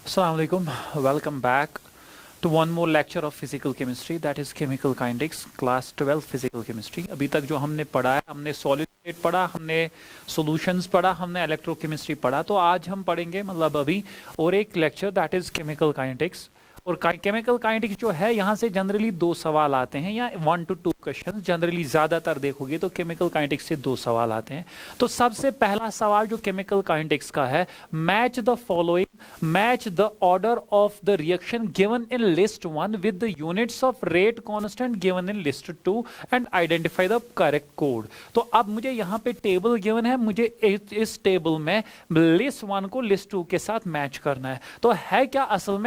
Assalamu alaikum. Welcome back to one more lecture of physical chemistry, that is chemical kinetics, class 12 physical chemistry. अभी तक जो हमने पढ़ा है, हमने सॉलिड स्टेट पढ़ा, हमने सॉल्यूशंस पढ़ा, हमने इलेक्ट्रोकेमिस्ट्री पढ़ा. तो आज हम पढ़ेंगे मतलब अभी और एक lecture that is chemical kinetics. और केमिकल काइनेटिक्स जो है यहाँ से जनरली दो सवाल आते हैं या 1 to 2 क्वेश्चन. जनरली ज्यादातर देखोगे तो केमिकल काइनेटिक्स से दो सवाल आते हैं. तो सबसे पहला सवाल जो केमिकल काइनेटिक्स का है, match the following, match the order of the reaction given in list 1 with the units of rate constant given in list 2 and identify the correct code. तो अब मुझे यहाँ पे टेबल गिवन है, मुझे इस टेबल में लिस्ट 1 को लिस्ट 2 के साथ मैच करना है. तो है क्या असल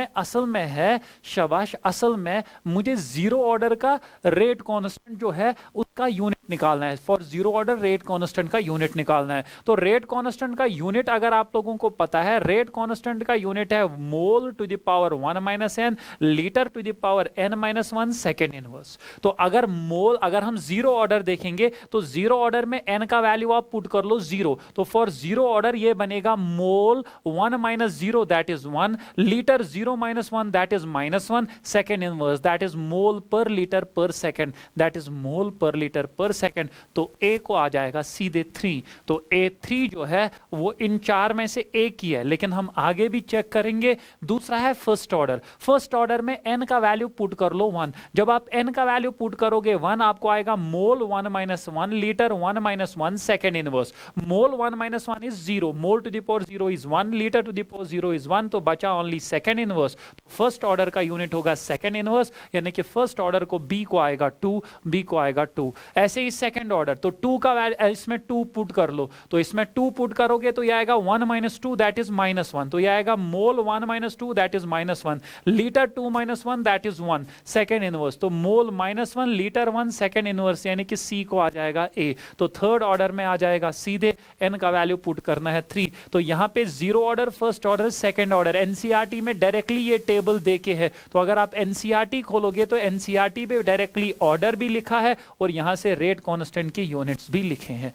में है शाबाश, असल में मुझे जीरो ऑर्डर का रेट कांस्टेंट जो है उसका यूनिट निकालना है. For zero order rate constant का यूनिट निकालना है. तो रेट कांस्टेंट का यूनिट अगर आप लोगों को पता है, रेट कांस्टेंट का यूनिट है mole to the power 1 minus n, litre to the power n minus 1 second inverse. तो अगर हम जीरो ऑर्डर देखेंगे तो जीरो ऑर्डर में n का वैल्यू आप पुट कर लो 0. तो फॉर जीरो ऑर्डर ये बनेगा mole 1 minus 0 that is 1, litre 0 minus 1 that is minus 1, second inverse that is mole per litre पर second that is mole per litre पर सेकेंड. तो A को आ जाएगा सीधे 3. तो A3 जो है वो इन चार में से एक ही है, लेकिन हम आगे भी चेक करेंगे. दूसरा है फर्स्ट ऑर्डर. फर्स्ट ऑर्डर में n का वैल्यू पुट कर लो 1. जब आप n का वैल्यू पुट करोगे 1, आपको आएगा mole 1 minus 1, litre 1 minus 1, second inverse. Mole 1 minus 1 is 0, mole to the power 0 is 1, litre to the power 0 is 1. तो बचा only second inverse. First order का यूनिट होगा सेकेंड इनवर्स, यानी कि फर्स्ट ऑर्डर को B को आएगा 2, B को आएगा 2. ऐसे ही सेकेंड ऑर्डर, तो 2 का इसमें 2 पुट कर लो. तो इसमें 2 पुट करोगे तो ये आएगा 1 माइनस 2 दैट इज माइनस 1. तो ये आएगा mole 1 minus 2 that is minus 1, litre 2 minus 1 that is 1, second inverse. तो mole minus 1, litre 1, second inverse, यानी कि C को आ जाएगा A. तो थर्ड ऑर्डर में आ जाएगा सीधे n का वैल्यू पुट करना है 3. तो यहां पे zero order, first order, second order NCERT में डायरेक्टली ये टेबल देके है. तो अगर आप एनसीईआरटी खोलोगे तो एनसीईआरटी पे डायरेक्टली ऑर्डर भी लिखा है और यहां से रेट कांस्टेंट की यूनिट्स भी लिखे हैं.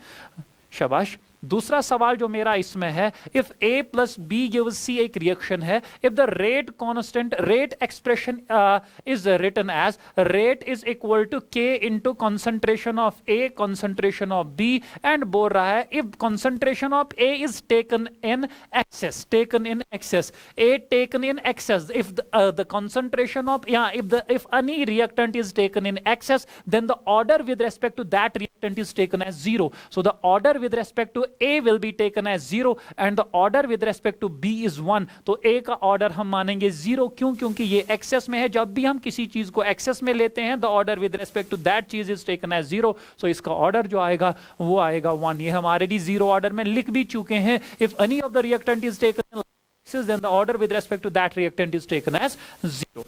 शाबाश. दूसरा सवाल जो मेरा इसमें है, if A plus B gives C एक रिएक्शन है, if the rate constant, rate expression is written as rate is equal to K into concentration of A concentration of B, and बोल रहा है if concentration of A is taken in excess, A taken in excess, if the concentration of if any reactant is taken in excess, then the order with respect to that reactant is taken as 0. So the order with respect to A will be taken as 0 and the order with respect to B is 1. तो A का order हम मानेंगे 0. क्यों? क्योंकि ये access में है. जब भी हम किसी चीज को एक्सेस में लेते हैं, the order with respect to that चीज इज टेकन एज 0. सो इसका ऑर्डर जो आएगा वो आएगा 1. ये हम ऑलरेडी जीरो ऑर्डर में लिख भी चुके हैं. If any of the reactant is taken then the order with respect to that reactant is taken as 0.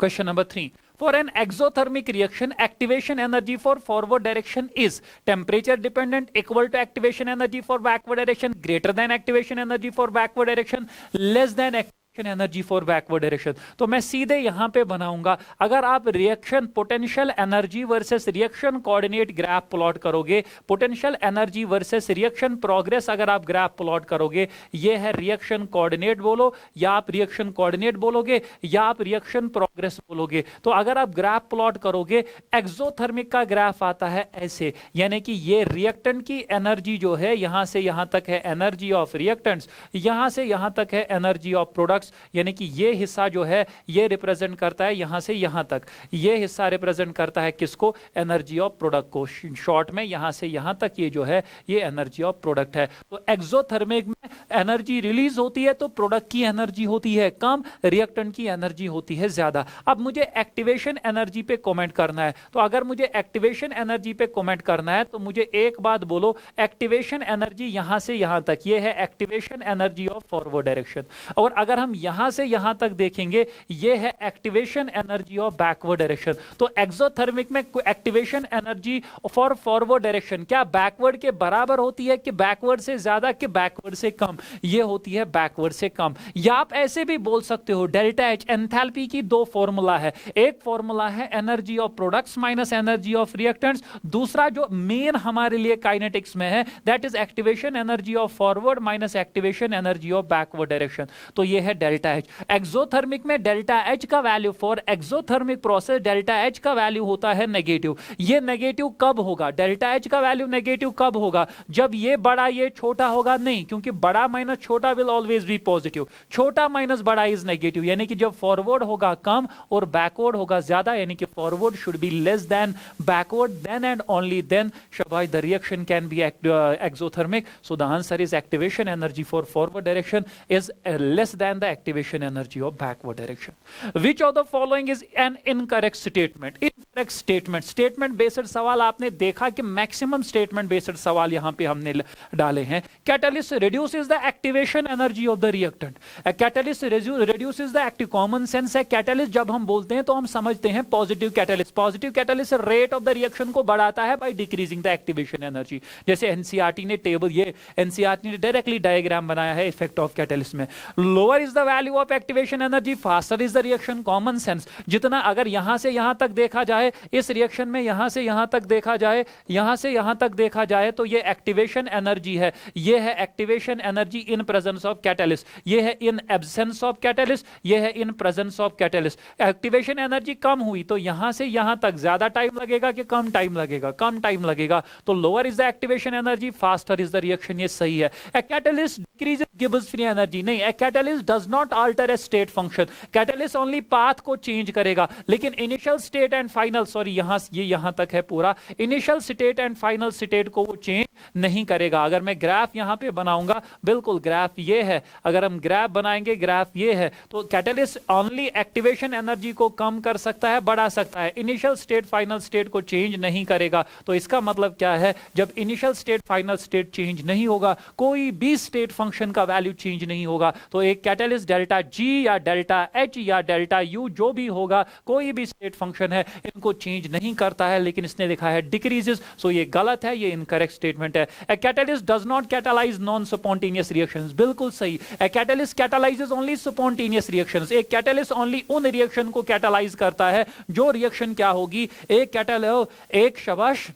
Question number 3. For an exothermic reaction, activation energy for forward direction is temperature dependent, equal to activation energy for backward direction, greater than activation energy for backward direction, less than energy for backward direction. तो मैं सीधे यहां पे बनाऊंगा. अगर आप reaction potential energy versus reaction coordinate graph plot करोगे, potential energy versus reaction progress अगर आप ग्राफ प्लॉट करोगे, ये है रिएक्शन कोऑर्डिनेट बोलो, या आप रिएक्शन कोऑर्डिनेट बोलोगे, या आप रिएक्शन प्रोग्रेस बोलोगे. तो अगर आप ग्राफ प्लॉट करोगे, एक्सोथर्मिक का ग्राफ आता है ऐसे, यानी कि ये रिएक्टेंट की एनर्जी जो है यहां से यहां तक है एनर्जी ऑफ रिएक्टेंट्स, यहां से यहां तक है एनर्जी ऑफ प्रोडक्ट्स, यानी कि ये हिस्सा जो है ये रिप्रेजेंट करता है यहां से यहां तक, ये हिस्सा रिप्रेजेंट करता है किसको? एनर्जी ऑफ प्रोडक्ट को. शॉर्ट में यहां से यहां तक ये जो है ये एनर्जी ऑफ प्रोडक्ट है. तो एक्सोथर्मिक में एनर्जी रिलीज होती है तो प्रोडक्ट की एनर्जी होती है कम, रिएक्टेंट की एनर्जी होती है ज्यादा. अब मुझे एक्टिवेशन एनर्जी पे कमेंट करना है. तो अगर मुझे एक्टिवेशन एनर्जी पे कमेंट करना है तो मुझे एक बात बोलो, एक्टिवेशन एनर्जी यहां से यहां तक ये है activation energy of forward direction. और अगर हम यहां से यहां तक देखेंगे ये है activation energy of backward direction. तो एक्सोथर्मिक में activation energy for forward direction क्या बैकवर्ड के बराबर होती है कि बैकवर्ड से ज्यादा कि बैकवर्ड से कम? ये होती है बैकवर्ड से कम. या आप ऐसे भी बोल सकते हो डेल्टा एच, एंथैल्पी की दो फॉर्मूला है. एक फॉर्मूला है energy of products minus energy of reactants, दूसरा जो मेन हमारे लिए काइनेटिक्स में है that is activation energy of forward minus activation energy of backward direction. तो ये है डेल्टा एच। एक्सोथर्मिक में डेल्टा एच का value for exothermic process delta H का वैल्यू होता है नेगेटिव। ये नेगेटिव कब होगा, डेल्टा एच का वैल्यू नेगेटिव कब होगा, जब ये बड़ा ये छोटा होगा, नहीं, क्योंकि बड़ा माइनस छोटा विल ऑलवेज बी पॉजिटिव, छोटा माइनस बड़ा इज नेगेटिव, यानी कि जब फॉरवर्ड होगा कम और बैकवर्ड होगा ज्यादा, यानी कि forward should be less than backward, then and only then शाबाश the reaction can be exothermic. So the answer is activation energy for forward direction is less than the activation energy of backward direction. Which of the following is an incorrect statement? Incorrect statement, statement based सवाल आपने देखा कि maximum statement based सवाल यहां पे हमने डाले हैं। Catalyst reduces the activation energy of the reactant, catalyst reduces the active, common sense है, कैटलिस्ट जब हम बोलते हैं तो हम समझते हैं positive catalyst, positive catalyst rate of the reaction को बढ़ाता है by decreasing the activation energy. जैसे एनसीईआरटी ने टेबल, ये एनसीईआरटी ने डायरेक्टली डायग्राम बनाया है इफेक्ट ऑफ कैटलिस्ट में। Lower is the value of activation energy faster is the reaction, common sense, जितना अगर यहां से यहां तक देखा जाए, इस रिएक्शन में यहां से यहां तक देखा जाए, यहां से यहां तक देखा जाए तो ये एक्टिवेशन एनर्जी है, ये है activation energy in presence of catalyst, ये है इन एब्सेंस ऑफ कैटलिस्ट, ये है in presence of catalyst. Activation energy कम हुई तो यहां से यहां तक ज्यादा टाइम लगेगा कि कम टाइम लगेगा, कम टाइम लगेगा, तो lower is the activation energy faster is the reaction, ये सही है। A catalyst decreases Gibbs free energy, नहीं, a catalyst does not alter a state function, catalyst only path को चेंज करेगा, लेकिन initial state and final, sorry यहां ये यहां तक है पूरा, initial state and final state को वो चेंज नहीं करेगा। अगर मैं ग्राफ यहां पे बनाऊंगा, बिल्कुल ग्राफ ये है, अगर हम ग्राफ बनाएंगे ग्राफ ये है, तो कैटलिस्ट ओनली एक्टिवेशन एनर्जी को कम कर सकता है, बढ़ा सकता है, इनिशियल स्टेट फाइनल स्टेट को चेंज नहीं करेगा। तो इसका मतलब क्या है, जब initial state final state change नहीं होगा, कोई भी स्टेट फंक्शन का वैल्यू चेंज नहीं होगा, तो एक कैटलिस्ट डेल्टा जी या डेल्टा एच या डेल्टा यू जो भी होगा, कोई भी स्टेट फंक्शन है, इनको चेंज नहीं करता है, लेकिन इसने लिखा है डिक्रीजेस, सो ये गलत है, ये इनकरेक्ट स्टेटमेंट है। A catalyst does not catalyze non-spontaneous reactions, बिल्कुल सही। A catalyst catalyzes only spontaneous reactions, एक कैटलिस्ट ओनली उन रिएक्शन को कैटलाइज करता है जो रिएक्शन क्या होगी, एक शाबाश,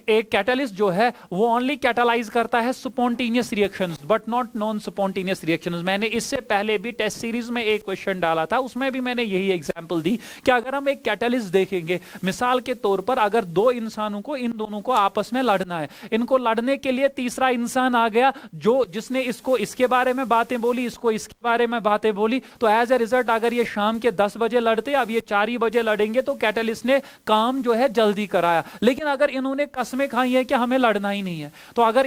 एक कैटलिस्ट जो है वो ओनली कैटलाइज करता है spontaneous reactions but not non spontaneous reactions. मैंने इससे पहले भी टेस्ट सीरीज में एक क्वेश्चन डाला था, उसमें भी मैंने यही एग्जांपल दी कि अगर हम एक कैटलिस्ट देखेंगे, मिसाल के तौर पर अगर दो इंसानों को, इन दोनों को आपस में लड़ना है, इनको लड़ने के लिए तीसरा इंसान आ गया जो जिसने इसको इसके बारे में बातें बोली, इसको इसके बारे में बातें बोली, तो एज ए रिजल्ट अगर ये शाम के 10 बजे लड़ते, अब ये 4 ही बजे लड़ेंगे, तो कैटलिस्ट ने काम जो है जल्दी कराया। लेकिन अगर इन्होंने कसमें खाई है कि हमें लड़ना ही नहीं है, तो अगर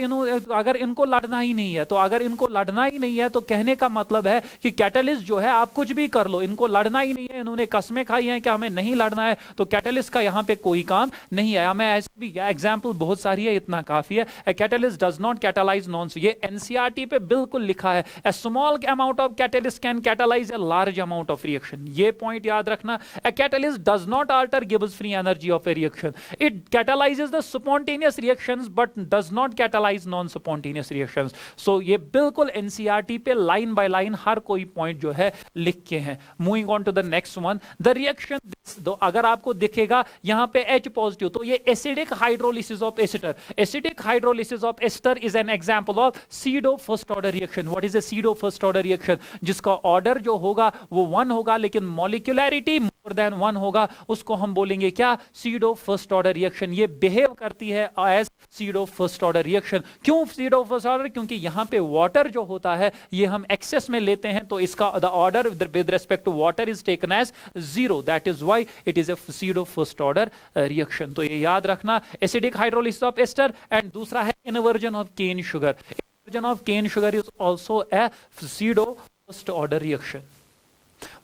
इनको लड़ना ही नहीं है, तो अगर इनको लड़ना ही नहीं है, तो कहने का मतलब है कि कैटलिस्ट जो है आप कुछ भी कर लो, इनको लड़ना ही नहीं है, इन्होंने कसमें खाई हैं कि हमें नहीं लड़ना है, तो कैटलिस्ट का यहां पे कोई काम नहीं है। मैं ऐसे भी एग्जांपल बहुत सारी है, इतना काफी है। A catalyst does not catalyse non, ये एनसीईआरटी पे बिल्कुल लिखा है, a small amount of catalyst can catalyse a large amount of reaction, ये पॉइंट याद रखना। A catalyst does not alter Gibbs free energy of a reaction, it catalyses the spontaneous reactions but does not catalyze non spontaneous reactions। so ये बिल्कुल NCERT पे line by line हर कोई point जो है लिख के हैं। Moving on to the next one, the reaction दो, अगर आपको दिखेगा यहां पे H पॉजिटिव, तो ये acidic hydrolysis of ester, acidic hydrolysis of ester is an example of pseudo first order reaction. What is a pseudo first order reaction? जिसका order जो होगा वो 1 होगा, लेकिन मॉलिक्यूलैरिटी मोर देन 1 होगा, उसको हम बोलेंगे क्या? Pseudo first order reaction. ये बिहेव करती है as pseudo first order reaction. क्यों सीडो फर्स्ट ऑर्डर? क्योंकि यहां पे वाटर जो होता है ये हम एक्सेस में लेते हैं, तो इसका the order with respect to water is taken as 0, that is why it is a pseudo first order reaction. तो ये याद रखना, acidic hydrolysis of ester, and दूसरा है inversion of cane sugar. Inversion of cane sugar is also a pseudo first order reaction.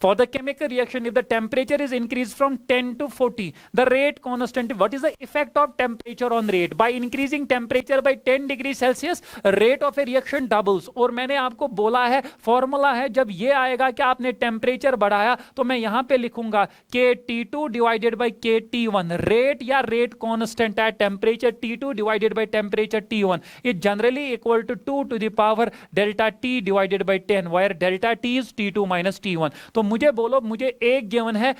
For the chemical reaction, if the temperature is increased from 10 to 40, the rate constant, what is the effect of temperature on rate? By increasing temperature by 10 degrees Celsius, rate of a reaction doubles। और मैंने आपको बोला है, formula है, जब ये आएगा कि आपने टेम्परेचर बढ़ाया, तो मैं यहां पे लिखूंगा KT2 divided by KT1, rate या रेट कॉन्स्टेंट है temperature T2 divided by temperature T1 is generally equal to 2 to the power delta T divided by 10, where delta T is T2 minus T1। तो मुझे बोलो, मुझे एक given है,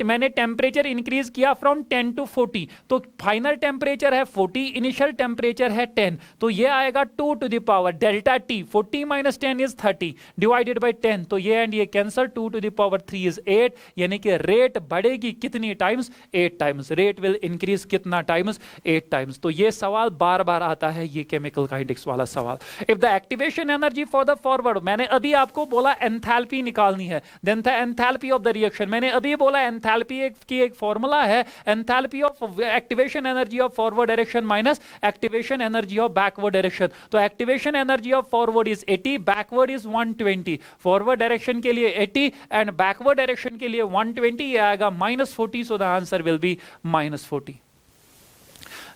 मैंने temperature increase किया फ्रॉम 10 to 40, तो फाइनल टेम्परेचर है 40, इनिशियल टेम्परेचर है 10, तो ये आएगा 2 to the power delta T, 40 minus 10 is 30 divided by 10, तो ये एंड ये cancel, 2 to the power 3 is 8, यानी कि रेट बढ़ेगी कितनी times? 8 times. Rate will increase कितना टाइम्स? 8 टाइम्स। तो ये सवाल बार बार आता है, ये केमिकल काइनेटिक्स वाला सवाल। If the activation energy for the forward, मैंने अभी आपको बोला एंथैल्पी निकालनी है, then the enthalpy of the reaction, मैंने अभी बोला एंथैल्पी की एक फॉर्मूला है, enthalpy of activation energy of forward direction minus activation energy of backward direction. तो activation energy of forward is 80, backward is 120, forward direction के लिए 80 एंड बैकवर्ड डायरेक्शन के लिए 120, ये आएगा -40, सो the answer will B -40।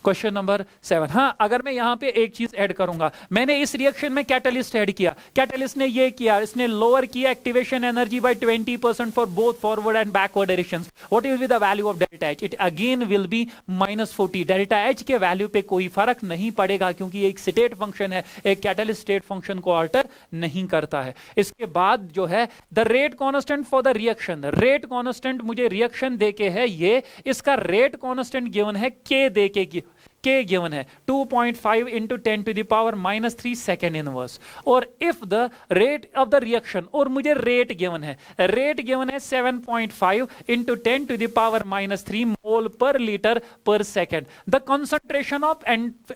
Question number 7। हाँ, अगर मैं यहां पे एक चीज ऐड करूंगा, मैंने इस रिएक्शन में कैटलिस्ट ऐड किया, कैटलिस्ट ने ये किया, इसने लोअर किया activation energy by 20% for both forward and backward directions. What will be the value of delta H? It again will be -40। Delta H के वैल्यू पे कोई फर्क नहीं पड़ेगा, क्योंकि एक स्टेट फंक्शन है, एक कैटलिस्ट स्टेट फंक्शन को अल्टर नहीं करता है। इसके बाद जो है the rate constant for the reaction, rate constant मुझे रिएक्शन देके है ये, इसका रेट कॉन्स्टेंट गिवन है के देके की, के गिवन है 2.5 into 10 to the power -3 second inverse. और if the rate of the reaction, और मुझे रेट गिवन है, रेट गिवन है 7.5 into 10 to the power -3 mole per litre पर second. The concentration of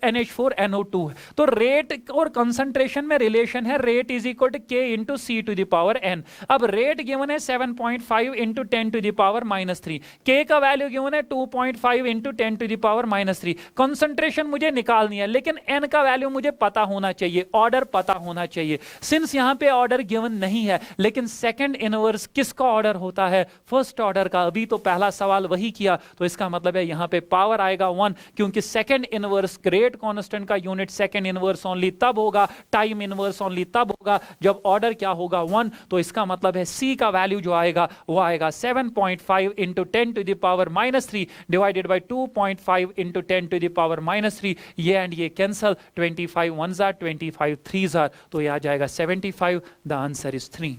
NH4NO2, तो रेट और कंसंट्रेशन में रिलेशन है, rate is equal to K into C to the power n। अब रेट गिवन है 7.5 into 10 to the power -3, के का value given है 2.5 into 10 to the power -3। Concentration मुझे निकालनी है, लेकिन n का वैल्यू मुझे पता होना चाहिए, ऑर्डर पता होना चाहिए। सिंस यहां पे ऑर्डर गिवन नहीं है, लेकिन सेकंड इनवर्स किसका ऑर्डर होता है? फर्स्ट ऑर्डर का। अभी तो पहला सवाल वही किया, तो इसका मतलब है यहां पे पावर आएगा 1, क्योंकि सेकंड इनवर्स रेट कांस्टेंट का यूनिट सेकंड इनवर्स ओनली तब होगा, टाइम इनवर्स ओनली तब होगा जब ऑर्डर क्या होगा? 1। तो इसका मतलब है c का वैल्यू जो आएगा वो आएगा 7.5 into 10 to the power -3 divided bye 2.5 into 10 to the power -3, ये एंड ये cancel, 25 1s are 25 3s are, तो ये आ जाएगा 75। The answer is 3।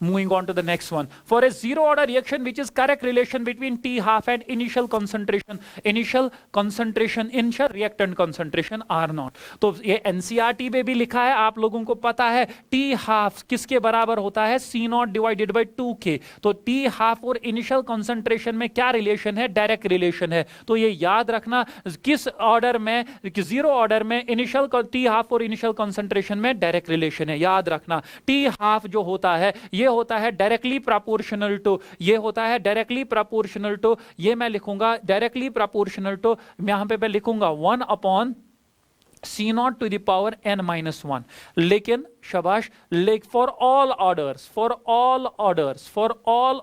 Moving on to the next one. For a zero order reaction which is correct relation between T half and initial concentration reactant concentration R naught. तो ये NCERT में भी लिखा है, आप लोगों को पता है T half किसके बराबर होता है? C naught divided by 2K। तो T half और initial concentration में क्या रिलेशन है? डायरेक्ट रिलेशन है। तो ये याद रखना, किस ऑर्डर में, जीरो ऑर्डर में इनिशियल T half और इनिशियल concentration में डायरेक्ट रिलेशन है, याद रखना। T half जो होता है ये होता है डायरेक्टली प्रोपोर्शनल टू, ये होता है डायरेक्टली प्रोपोर्शनल टू, ये मैं लिखूंगा डायरेक्टली प्रोपोर्शनल टू, यहां पे मैं लिखूंगा 1 upon C0 to the power n-1। लेकिन शाबाश, for all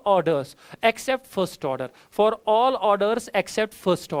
orders accept first order, for all orders accept first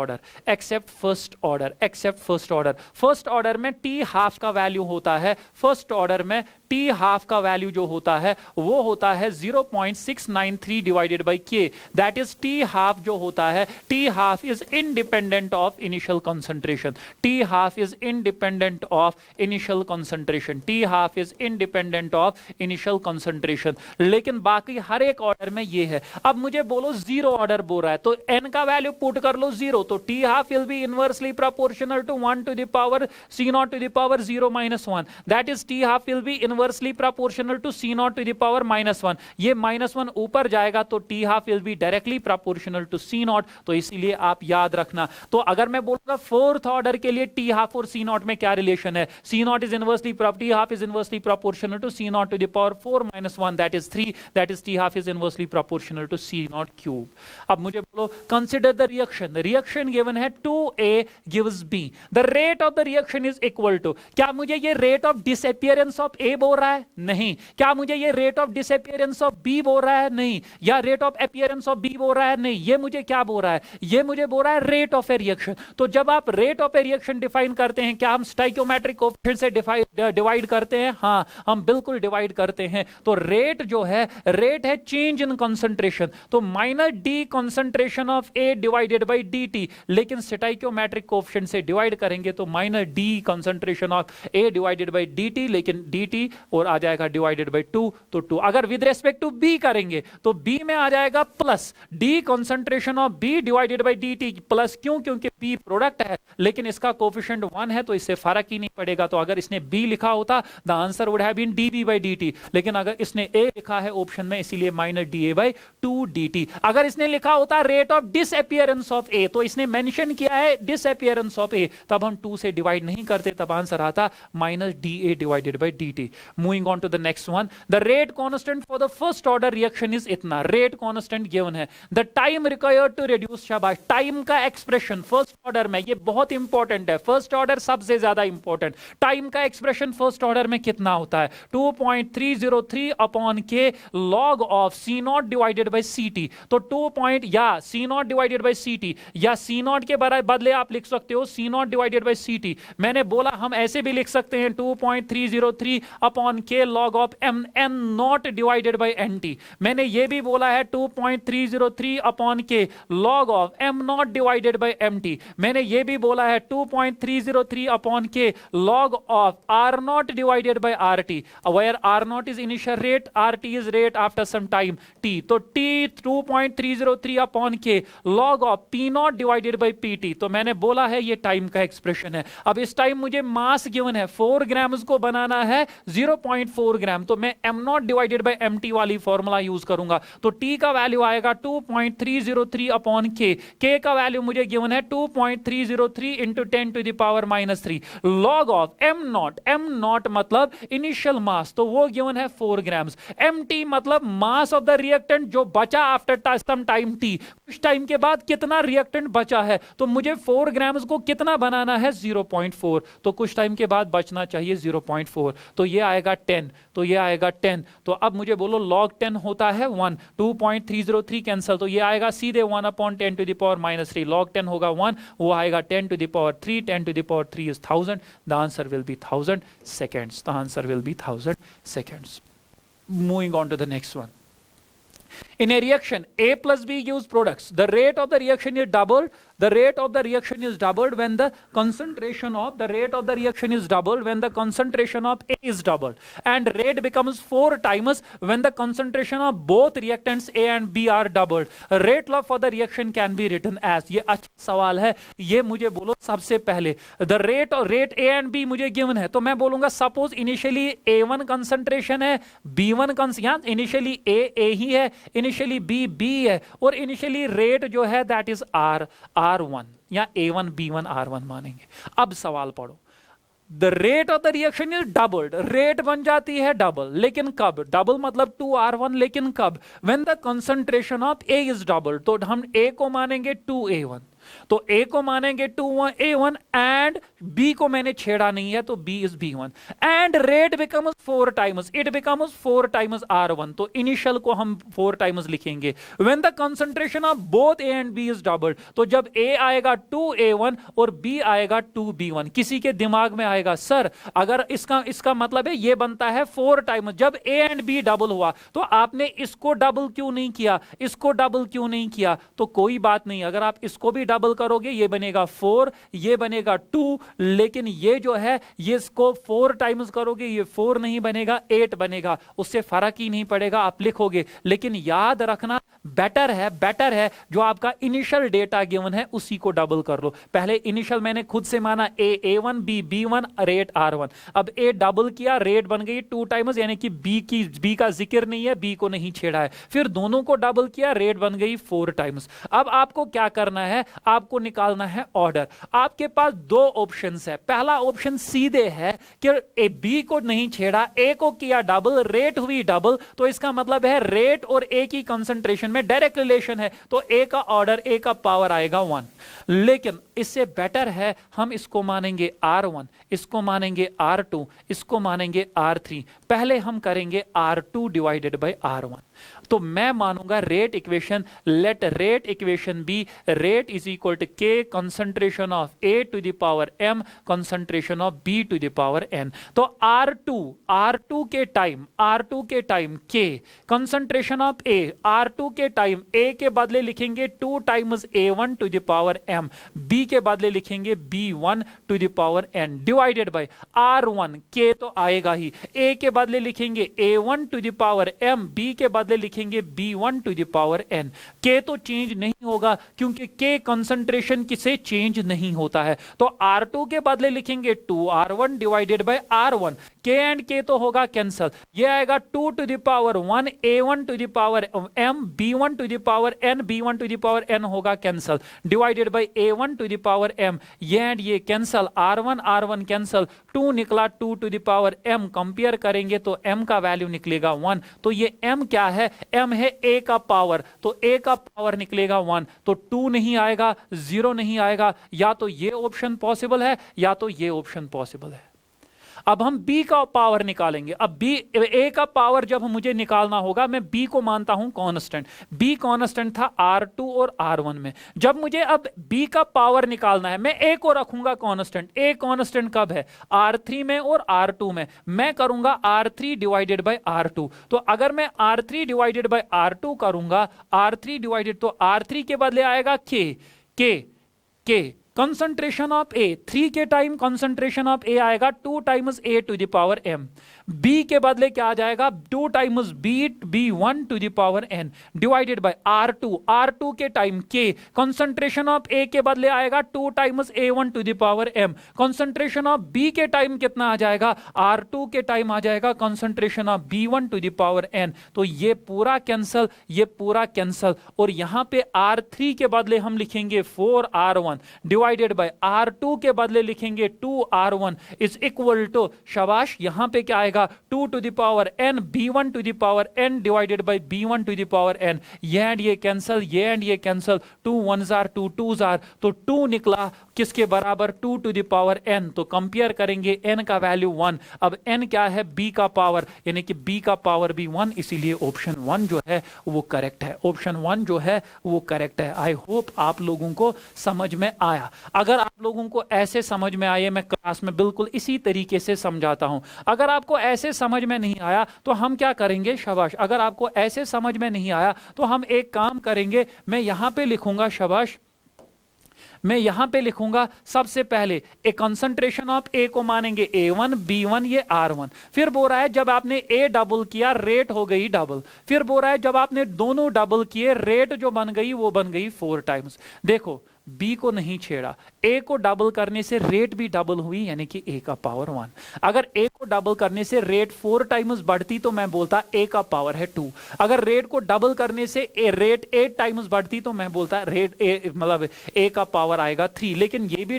order, first order में टी हाफ का वैल्यू होता है, फर्स्ट ऑर्डर में टी हाफ का वैल्यू जो होता है वो होता है 0.693 डिवाइडेड बाई के। दैट इज टी हाफ जो होता है, T half is independent of initial concentration, T half is independent of initial concentration, T half is independent of initial concentration. लेकिन बाकी हर एक ऑर्डर में ये है। अब मुझे बोलो जीरो ऑर्डर बोल रहा है, तो n का वैल्यू पुट कर लो 0, तो T half will be inversely proportional to 1 to the power C0 to the power 0 minus 1। That is T half will be inversely proportional to C0 to the power -1। ये -1 ऊपर जाएगा तो T half will be directly proportional to C0, तो इसीलिए आप याद रखना। तो अगर मैं बोलूंगा फोर्थ ऑर्डर के लिए टी हाफ और C0 में क्या रिलेशन है? C0 is inversely T half is inversely proportional to C0 to the power 4 minus 1, that is 3, that is T half is inversely proportional to C0 cube। अब मुझे बोलो consider the reaction given है 2A gives B, the rate of the reaction is equal to, क्या मुझे ये rate of disappearance of A बोल रहा है? नहीं। क्या मुझे ये rate of disappearance of B बोल रहा है? नहीं। या rate of appearance of B बोल रहा है? नहीं। ये मुझे क्या बोल रहा है? ये मुझे बोल रहा है rate of a reaction। तो जब आप rate of a reaction define करते हैं क्या हम स्टोइकियोमेट्रिक कोएफिशिएंट से डिवाइड करते हैं? हाँ, हम बिल्कुल डिवाइड करते हैं। तो रेट जो है, रेट है चेंज इन कंसंट्रेशन, तो minus D concentration of A divided by dt, लेकिन स्टोइकियोमेट्रिक कोएफिशिएंट से डिवाइड करेंगे तो minus D concentration of A divided by dt, लेकिन dt और आ जाएगा डिवाइडेड बाय 2, तो 2। अगर विद रेस्पेक्ट टू b करेंगे तो b में आ जाएगा plus D concentration of b divided by dt plus, क्यों? क्योंकि b प्रोडक्ट है, लेकिन इसका कोएफिशिएंट 1 है तो इससे फर्क ही नहीं पड़ेगा। तो अगर इसने b लिखा होता the answer would have been db by dt, लेकिन अगर इसने a लिखा है ऑप्शन में, इसीलिए माइनस da बाय 2 dt। अगर इसने लिखा होता rate of disappearance of a, तो इसने मेंशन किया है डिसअपीयरेंस ऑफ a, तब हम 2 से डिवाइड नहीं करते, तब आंसर आता minus da divided by dt। Moving on to the next one, the rate constant for the first order reaction is इतना, रेट कांस्टेंट गिवन है। The time required to reduce, शाबाश, टाइम का expression first order में, ये बहुत important है, first order सबसे ज्यादा इंपॉर्टेंट। टाइम का एक्सप्रेशन फर्स्ट ऑर्डर में कितना होता है? 2.303 upon K log of C naught divided by C T. तो 2 पॉइंट या C naught divided by C T, या सी नॉट के बदले आप लिख सकते हो C naught divided by C T. मैंने बोला हम ऐसे भी लिख सकते हैं 2.303 upon K log of M N naught divided by N T. मैंने ये भी बोला है 2.303 upon K log of M naught divided by M T. मैंने ये भी बोला है 2.303 upon K log of R naught divided by R T, where R naught is initial rate, R T is rate after some time T. तो T 2.303 upon K log of P naught divided by P T. तो मैंने बोला है ये time का expression है। अब इस टाइम मुझे मास गिवन है 4 ग्राम्स को बनाना है 0.4 ग्राम, तो मैं M naught divided by M T वाली फॉर्मूला यूज करूंगा। तो टी का वैल्यू आएगा 2.303 अपॉन के का वैल्यू मुझे गिवन है 2.303 into 10 to the power -3 log of M naught मतलब इनिशियल मास, तो वो गिवन है 4 ग्राम्स। एम टी मतलब मास ऑफ द रिएक्टेंट जो बचा आफ्टर सम टाइम टी, कुछ टाइम के बाद कितना रिएक्टेंट बचा है, तो मुझे 4 ग्राम्स को कितना बनाना है 0.4, तो कुछ टाइम के बाद बचना चाहिए 0.4, तो ये आएगा 10, तो ये आएगा 10। तो अब मुझे बोलो log 10 होता है 1, 2.303 कैंसिल, तो ये आएगा सीधे 1 upon 10 to the power -3, log 10 होगा 1, वो आएगा 10 to the power 3, 10 to the power 3 is 1000, the answer will be 1000 seconds, the answer will be 1000 seconds. Moving on to the next one. In a reaction, A plus B gives products. The rate of the reaction is doubled. The rate of the reaction is doubled when the concentration of the rate of the reaction is doubled when the concentration of A is doubled, and rate becomes 4 times when the concentration of both reactants A and B are doubled. Rate law for the reaction can be written as, ये अच्छा सवाल है, ये मुझे बोलो सबसे पहले। The rate A and B मुझे given है, तो मैं बोलूंगा सपोज इनिशियली A1 कंसंट्रेशन है, B1 यहाँ इनिशियली A ही है, इनिशियली B है, और इनिशियली रेट जो है दैट इज R1 या A1 B1 R1 मानेंगे। अब सवाल पढ़ो, the rate of the reaction is doubled, rate बन जाती है डबल, लेकिन कब? डबल मतलब 2R1, लेकिन कब? When the concentration of A is double, तो हम A को मानेंगे 2A1, तो A को मानेंगे 2A1 एंड B को मैंने छेड़ा नहीं है, तो B is B1 and rate becomes 4 times, it becomes 4 times R1, तो इनिशियल को हम 4 टाइम्स लिखेंगे। When the concentration of both A and B is doubled, तो जब A आएगा 2A1 और B आएगा 2B1, किसी के दिमाग में आएगा सर अगर इसका मतलब है ये बनता है 4 टाइम्स, जब A एंड B डबल हुआ तो आपने इसको डबल क्यों नहीं किया, इसको डबल क्यों नहीं किया? तो कोई बात नहीं, अगर आप इसको भी डबल करोगे ये बनेगा 4, ये बनेगा 2, लेकिन ये जो है ये इसको 4 टाइम्स करोगे ये 4 नहीं बनेगा 8 बनेगा, उससे फर्क ही नहीं पड़ेगा, आप लिखोगे। लेकिन याद रखना बेटर है जो आपका इनिशियल डेटा गिवन है उसी को डबल कर लो। पहले इनिशियल मैंने खुद से माना A1 B1 रेट R1, अब A डबल किया रेट बन गई 2 टाइम्स, यानी कि B का जिक्र नहीं है, B को नहीं छेड़ा है, फिर दोनों को डबल किया रेट बन गई 4 टाइम्स। अब आपको क्या करना है, आपको निकालना है ऑर्डर। आपके पास 2 ऑप्शंस है, पहला ऑप्शन सीधे है कि बी को नहीं छेड़ा, ए को किया डबल, रेट हुई डबल, तो इसका मतलब है रेट और ए की कंसंट्रेशन में डायरेक्ट रिलेशन है, तो ए का ऑर्डर ए का पावर आएगा 1। लेकिन इससे बेटर है हम इसको मानेंगे R1, इसको मानेंगे R2, इसको मानेंगे R3। पहले हम करेंगे R2 डिवाइडेड बाय R1। तो मैं मानूंगा rate equation, let rate equation be rate is equal to k concentration of A to the power m concentration of B to the power n. तो R2 के time के concentration of A, R2 के time ए के बदले लिखेंगे 2 times A1 to the power m, B के बदले लिखेंगे B1 to the power n divided by R1 के तो आएगा ही, ए के बदले लिखेंगे A1 to the power m, B के बदले लिखेंगे B1 to the power n। के तो चेंज नहीं होगा क्योंकि के कंसंट्रेशन किसे चेंज नहीं होता है। तो R2 के बदले लिखेंगे 2R1 डिवाइडेड बाय R1, के एंड के तो होगा कैंसल, ये आएगा 2 to the power 1 A1 to the power m, B1 to the power n, B1 to the power n होगा cancel divided by A1 to the power m, ये and ये cancel, R1 cancel, 2 निकला 2 to the power m, compare करेंगे तो m का value निकलेगा 1। तो ये m क्या है, m है a का पावर, तो a का पावर निकलेगा 1, तो 2 नहीं आएगा, 0 नहीं आएगा, या तो ये ऑप्शन पॉसिबल है या तो ये ऑप्शन पॉसिबल है। अब हम b का पावर निकालेंगे। अब b a का पावर जब मुझे निकालना होगा, मैं b को मानता हूं कांस्टेंट, b कांस्टेंट था R2 और R1 में। जब मुझे अब b का पावर निकालना है, मैं a को रखूंगा कांस्टेंट, a कांस्टेंट कब है, R3 में और R2 में, मैं करूंगा R3 डिवाइडेड बाय R2। तो अगर मैं R3 डिवाइडेड बाय R2 करूंगा, R3 डिवाइडेड, तो R3 के बदले आएगा के कंसंट्रेशन ऑफ ए, 3 के टाइम कंसंट्रेशन ऑफ ए आएगा 2 times A to the power m, b के बदले क्या आ जाएगा 2 times B1 to the power n divided by R2 के time k concentration of a के बदले आएगा 2 times A1 to the power m, concentration of b के टाइम कितना आ जाएगा, R2 के टाइम आ जाएगा concentration of B1 to the power n। तो ये पूरा कैंसल, ये पूरा कैंसल, और यहां पे R3 के बदले हम लिखेंगे 4R1 डिवाइडेड बाय R2 के बदले लिखेंगे 2R1 इज इक्वल टू, शाबाश, यहां पे क्या आएगा 2 to the power n B1 to the power n divided by B1 to the power n, ये एंड ये कैंसल, ये एंड ये cancel, 2 1s are 2 2s are, तो 2 निकला किसके बराबर 2 टू द पावर n। तो कंपेयर करेंगे n का वैल्यू 1, अब n क्या है b का पावर, यानी कि b का पावर भी 1, इसीलिए ऑप्शन 1 जो है वो करेक्ट है, ऑप्शन 1 जो है वो करेक्ट है। आई होप आप लोगों को समझ में आया। अगर आप लोगों को ऐसे समझ में आए, मैं क्लास में बिल्कुल इसी तरीके से समझाता हूं। अगर आपको ऐसे समझ में नहीं आया तो हम क्या करेंगे, शाबाश, अगर आपको ऐसे समझ में नहीं आया तो हम एक काम करेंगे, मैं यहां पे लिखूंगा, शाबाश, मैं यहां पे लिखूंगा सबसे पहले ए कंसंट्रेशन ऑफ ए को मानेंगे A1 B1 ये R1, फिर बोल रहा है जब आपने ए डबल किया रेट हो गई डबल, फिर बोल रहा है जब आपने दोनों डबल किए रेट जो बन गई वो बन गई 4 टाइम्स। देखो बी को नहीं छेड़ा, ए को डबल करने से रेट भी डबल हुई, यानी कि ए का पावर 1। अगर ए को डबल करने से रेट 4 टाइम्स बढ़ती तो मैं बोलता ए का पावर है 2। अगर रेट को डबल करने से रेट 8 टाइम्स बढ़ती तो मैं बोलता रेट ए, मतलब ए का पावर आएगा 3। लेकिन ये भी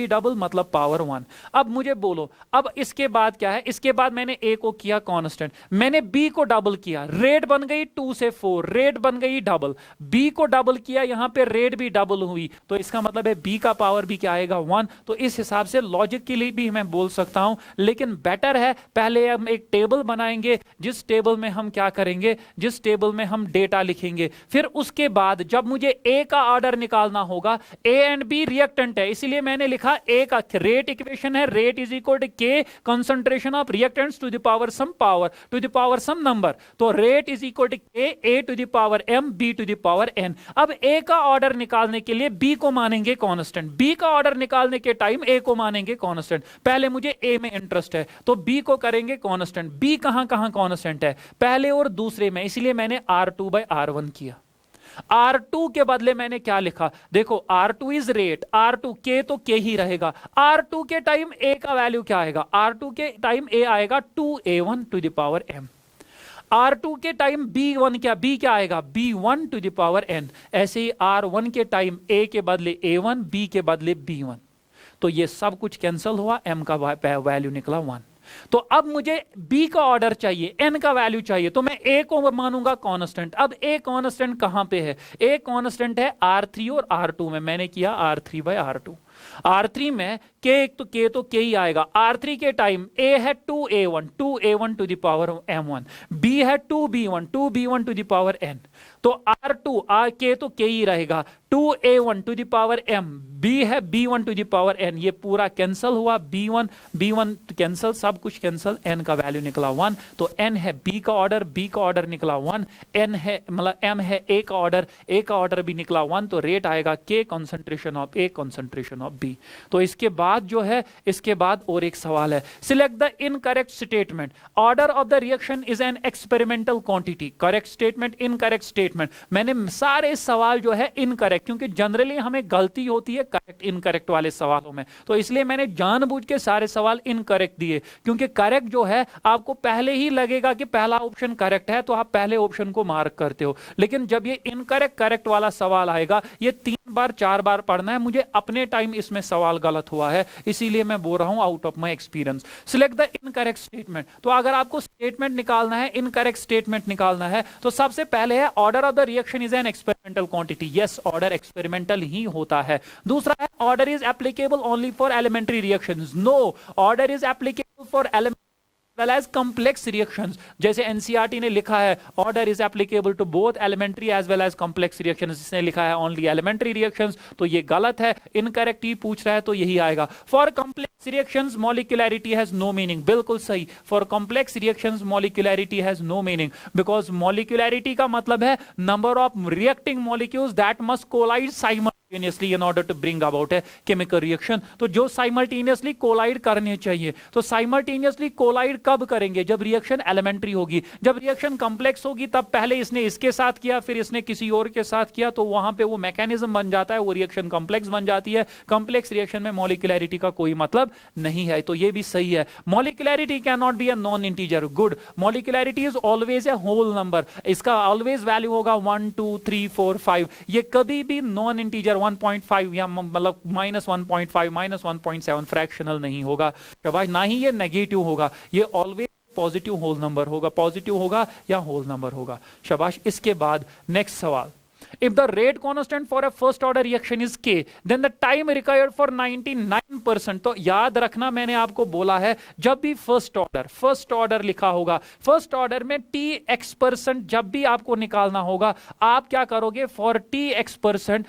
डबल मतलब पावर 1। अब मुझे बोलो, अब इसके बाद क्या है, इसके बाद मैंने ए को किया कांस्टेंट, मैंने बी को डबल किया, रेट बन गई 2 से 4, रेट बन गई डबल, बी को डबल किया, यहां पे रेट भी डबल हुई, तो इसका मतलब है बी का पावर भी क्या आएगा 1। तो इस हिसाब से लॉजिक के लिए भी मैं बोल सकता हूं, लेकिन बेटर है पहले हम एक टेबल बनाएंगे, जिस टेबल में हम क्या करेंगे, जिस टेबल में हम डेटा लिखेंगे, फिर उसके बाद जब मुझे ए का ऑर्डर निकालना होगा, ए एंड बी रिएक्टेंट है, इसलिए मैंने लिखा ए का रेट इक्वेशन है, rate is equal to k concentration of reactants to the power some number, तो rate is equal to k A to the power m b to the power n। अब ए का order निकालने के लिए B को मानेंगे constant, B का order निकालने के टाइम ए को मानेंगे कांस्टेंट। पहले मुझे ए में इंटरेस्ट है तो बी को करेंगे कांस्टेंट। बी कहां कहां कांस्टेंट है, पहले और दूसरे में, इसलिए मैंने R2 by R1 किया। R2 के बदले मैंने क्या लिखा, देखो R2 इज रेट, R2 के तो के ही रहेगा, R2 के टाइम ए का वैल्यू क्या आएगा, R2 के टाइम ए आएगा 2A1 to the power m। R2 के टाइम B1 क्या, B क्या आएगा B1 to the power n। ऐसे ही R1 के टाइम A के बदले A1, B के बदले B1, तो ये सब कुछ कैंसिल हुआ, m का वैल्यू निकला 1। तो अब मुझे B का ऑर्डर चाहिए, n का वैल्यू चाहिए, तो मैं A को मानूंगा कांस्टेंट। अब A कांस्टेंट कहां पे है, A कांस्टेंट है R3 और R2 में, मैंने किया R3 by R2। R3 में तो K ही आएगा। R3 के टाइम A है 2A1 to the power M1, B है 2B1 to the power N, तो R2 K तो K ही रहेगा, 2A1 to the power M, B है B1 to the power N, ये पूरा कैंसल हुआ, B1 कैंसल, सब कुछ कैंसल, N का वैल्यू निकला 1, तो N है B का ऑर्डर निकला 1, N है मतलब M है A का ऑर्डर भी निकला 1, तो रेट आएगा K concentration of A concentration of B। तो इसके बाद जो है, इसके बाद और एक सवाल है, select the incorrect statement, order of the reaction is an experimental quantity, correct statement, incorrect statement. मैंने सारे सवाल जो है इनकरेक्ट, क्योंकि जनरली हमें गलती होती है करेक्ट इनकरेक्ट वाले सवालों में, तो इसलिए मैंने जानबूझ के सारे सवाल इनकरेक्ट दिए, क्योंकि करेक्ट जो है आपको पहले ही लगेगा कि पहला ऑप्शन करेक्ट है, तो आप पहले ऑप्शन को मार्क करते हो, लेकिन जब ये इनकरेक्ट करेक्ट वाला सवाल आएगा, ये 3 बार 4 बार पढ़ना है। मुझे अपने टाइम इसमें सवाल गलत हुआ है, इसीलिए मैं बोल रहा हूं out of my experience. Select the incorrect statement, तो अगर आपको स्टेटमेंट निकालना है, इनकरेक्ट स्टेटमेंट निकालना है, तो सबसे पहले है order of the reaction is an experimental quantity, yes order experimental ही होता है। दूसरा है order is applicable only for elementary reactions, no order is applicable for well as complex reactions, जैसे एनसीईआरटी ने लिखा है order is applicable to both elementary as well as complex reactions, इसने लिखा है ओनली एलिमेंट्री रिएक्शंस, तो ये गलत है, इनकरेक्ट ही पूछ रहा है, तो यही आएगा। For complex reactions molecularity has no meaning, बिल्कुल सही, for complex reactions molecularity has no meaning, because molecularity का मतलब है number of reacting molecules that must collide simultaneously in order to bring about a chemical reaction, तो जो simultaneously collide करने चाहिए, तो साइमल्टेनियसली कोलाइड कब करेंगे, जब रिएक्शन एलिमेंट्री होगी। जब रिएक्शन कॉम्प्लेक्स होगी तब पहले इसने इसके साथ किया, फिर इसने किसी और के साथ किया, तो वहां पे वो मैकेनिज्म बन जाता है, वो रिएक्शन कॉम्प्लेक्स बन जाती है। कॉम्प्लेक्स रिएक्शन में मॉलिक्यूलैरिटी का कोई मतलब नहीं है, तो ये भी सही है। Molecularity can not be a non integer, good, molecularity is always a whole number, इसका ऑलवेज वैल्यू होगा 1 2 3 4 5, ये कभी भी नॉन इंटीजर 1.5 या मतलब -1.5 -1.7 फ्रैक्शनल नहीं होगा, शाबाश, ना ही ये नेगेटिव होगा, ये ऑलवेज पॉजिटिव होल नंबर होगा, पॉजिटिव होगा या होल नंबर होगा, शाबाश। इसके बाद नेक्स्ट सवाल, if the rate constant for a first order reaction is k, then the time required for 99%, तो याद रखना मैंने आपको बोला है जब भी फर्स्ट ऑर्डर लिखा होगा, फर्स्ट ऑर्डर में tx% जब भी आपको निकालना होगा, आप क्या करोगे, for tx%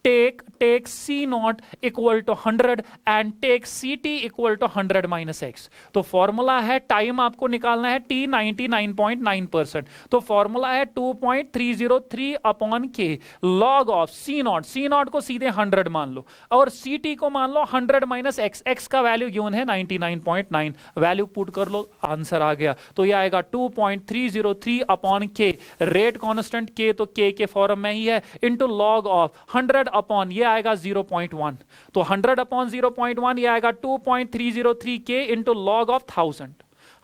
take C0 equal to 100 and take CT equal to 100 minus x, तो फॉर्मूला है, टाइम आपको निकालना है t 99.9%, तो फॉर्मूला है 2.303 upon k log of C0 को सीधे 100 मान लो और CT को मान लो 100 माइनस x का वैल्यू गिवन है 99.9, वैल्यू पुट कर लो, आंसर आ गया, तो ये आएगा 2.303 upon k, rate constant k तो k के फॉर्म में ही है, इनटू लॉग ऑफ 100 अपॉन ये आएगा 0.1, तो 100 अपॉन 0.1 ये आएगा 2.303 k into log of 1000,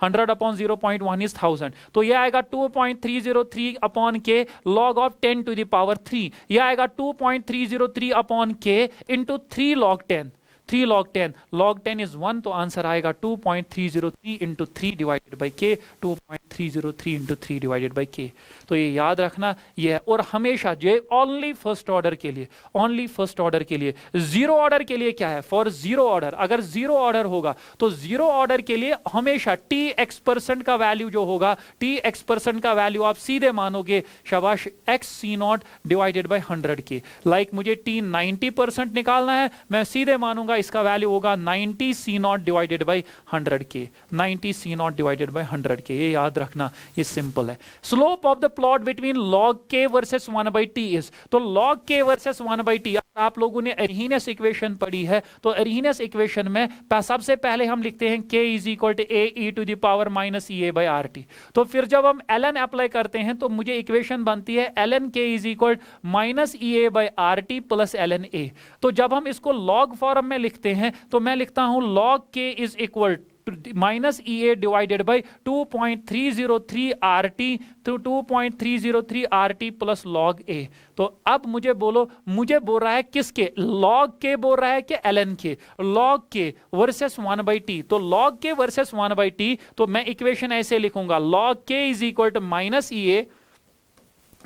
100 upon 0.1 is 1000, तो ये आएगा 2.303 upon k log of 10 to the power 3, ये आएगा 2.303 upon k into 3 log 10, 3 log 10, log 10 is 1, तो आंसर आएगा 2.303 into 3 divided by k, 2.303 into 3 divided by k, तो ये याद रखना ये है। और हमेशा जो ओनली फर्स्ट ऑर्डर के लिए, जीरो ऑर्डर के लिए क्या है, फॉर जीरो ऑर्डर, अगर जीरो ऑर्डर होगा तो जीरो ऑर्डर के लिए हमेशा tx% का वैल्यू जो होगा, tx% का वैल्यू आप सीधे मानोगे, शाबाश, x C0 divided by 100 k, like मुझे t 90% निकालना है, मैं सीधे मानूंगा इसका वैल्यू होगा 90 C0 divided by 100 k, 90 C0 divided by 100 k, ये याद रखना, ये सिंपल है। Slope of the plot between log k versus 1/t is, तो log k वर्सेस 1/t, आप लोगों ने अरहीनियस इक्वेशन पढ़ी है, तो अरहीनियस इक्वेशन में सबसे पहले हम लिखते हैं k is equal to a e to the power minus ea by rt, तो फिर जब हम ln अप्लाई करते हैं तो मुझे इक्वेशन बनती है ln k is equal minus ea by rt plus ln a, तो जब हम इसको log फॉर्म में लिखते हैं तो मैं लिखता हूं log k is equal minus ea divided by 2.303 rt through 2.303 rt plus log a, तो अब मुझे बोलो, मुझे बोल रहा है किसके, log k बोल रहा है कि ln k, log k versus 1/t, तो log k वर्सेस 1/t, तो मैं इक्वेशन ऐसे लिखूंगा, log k is equal to minus ea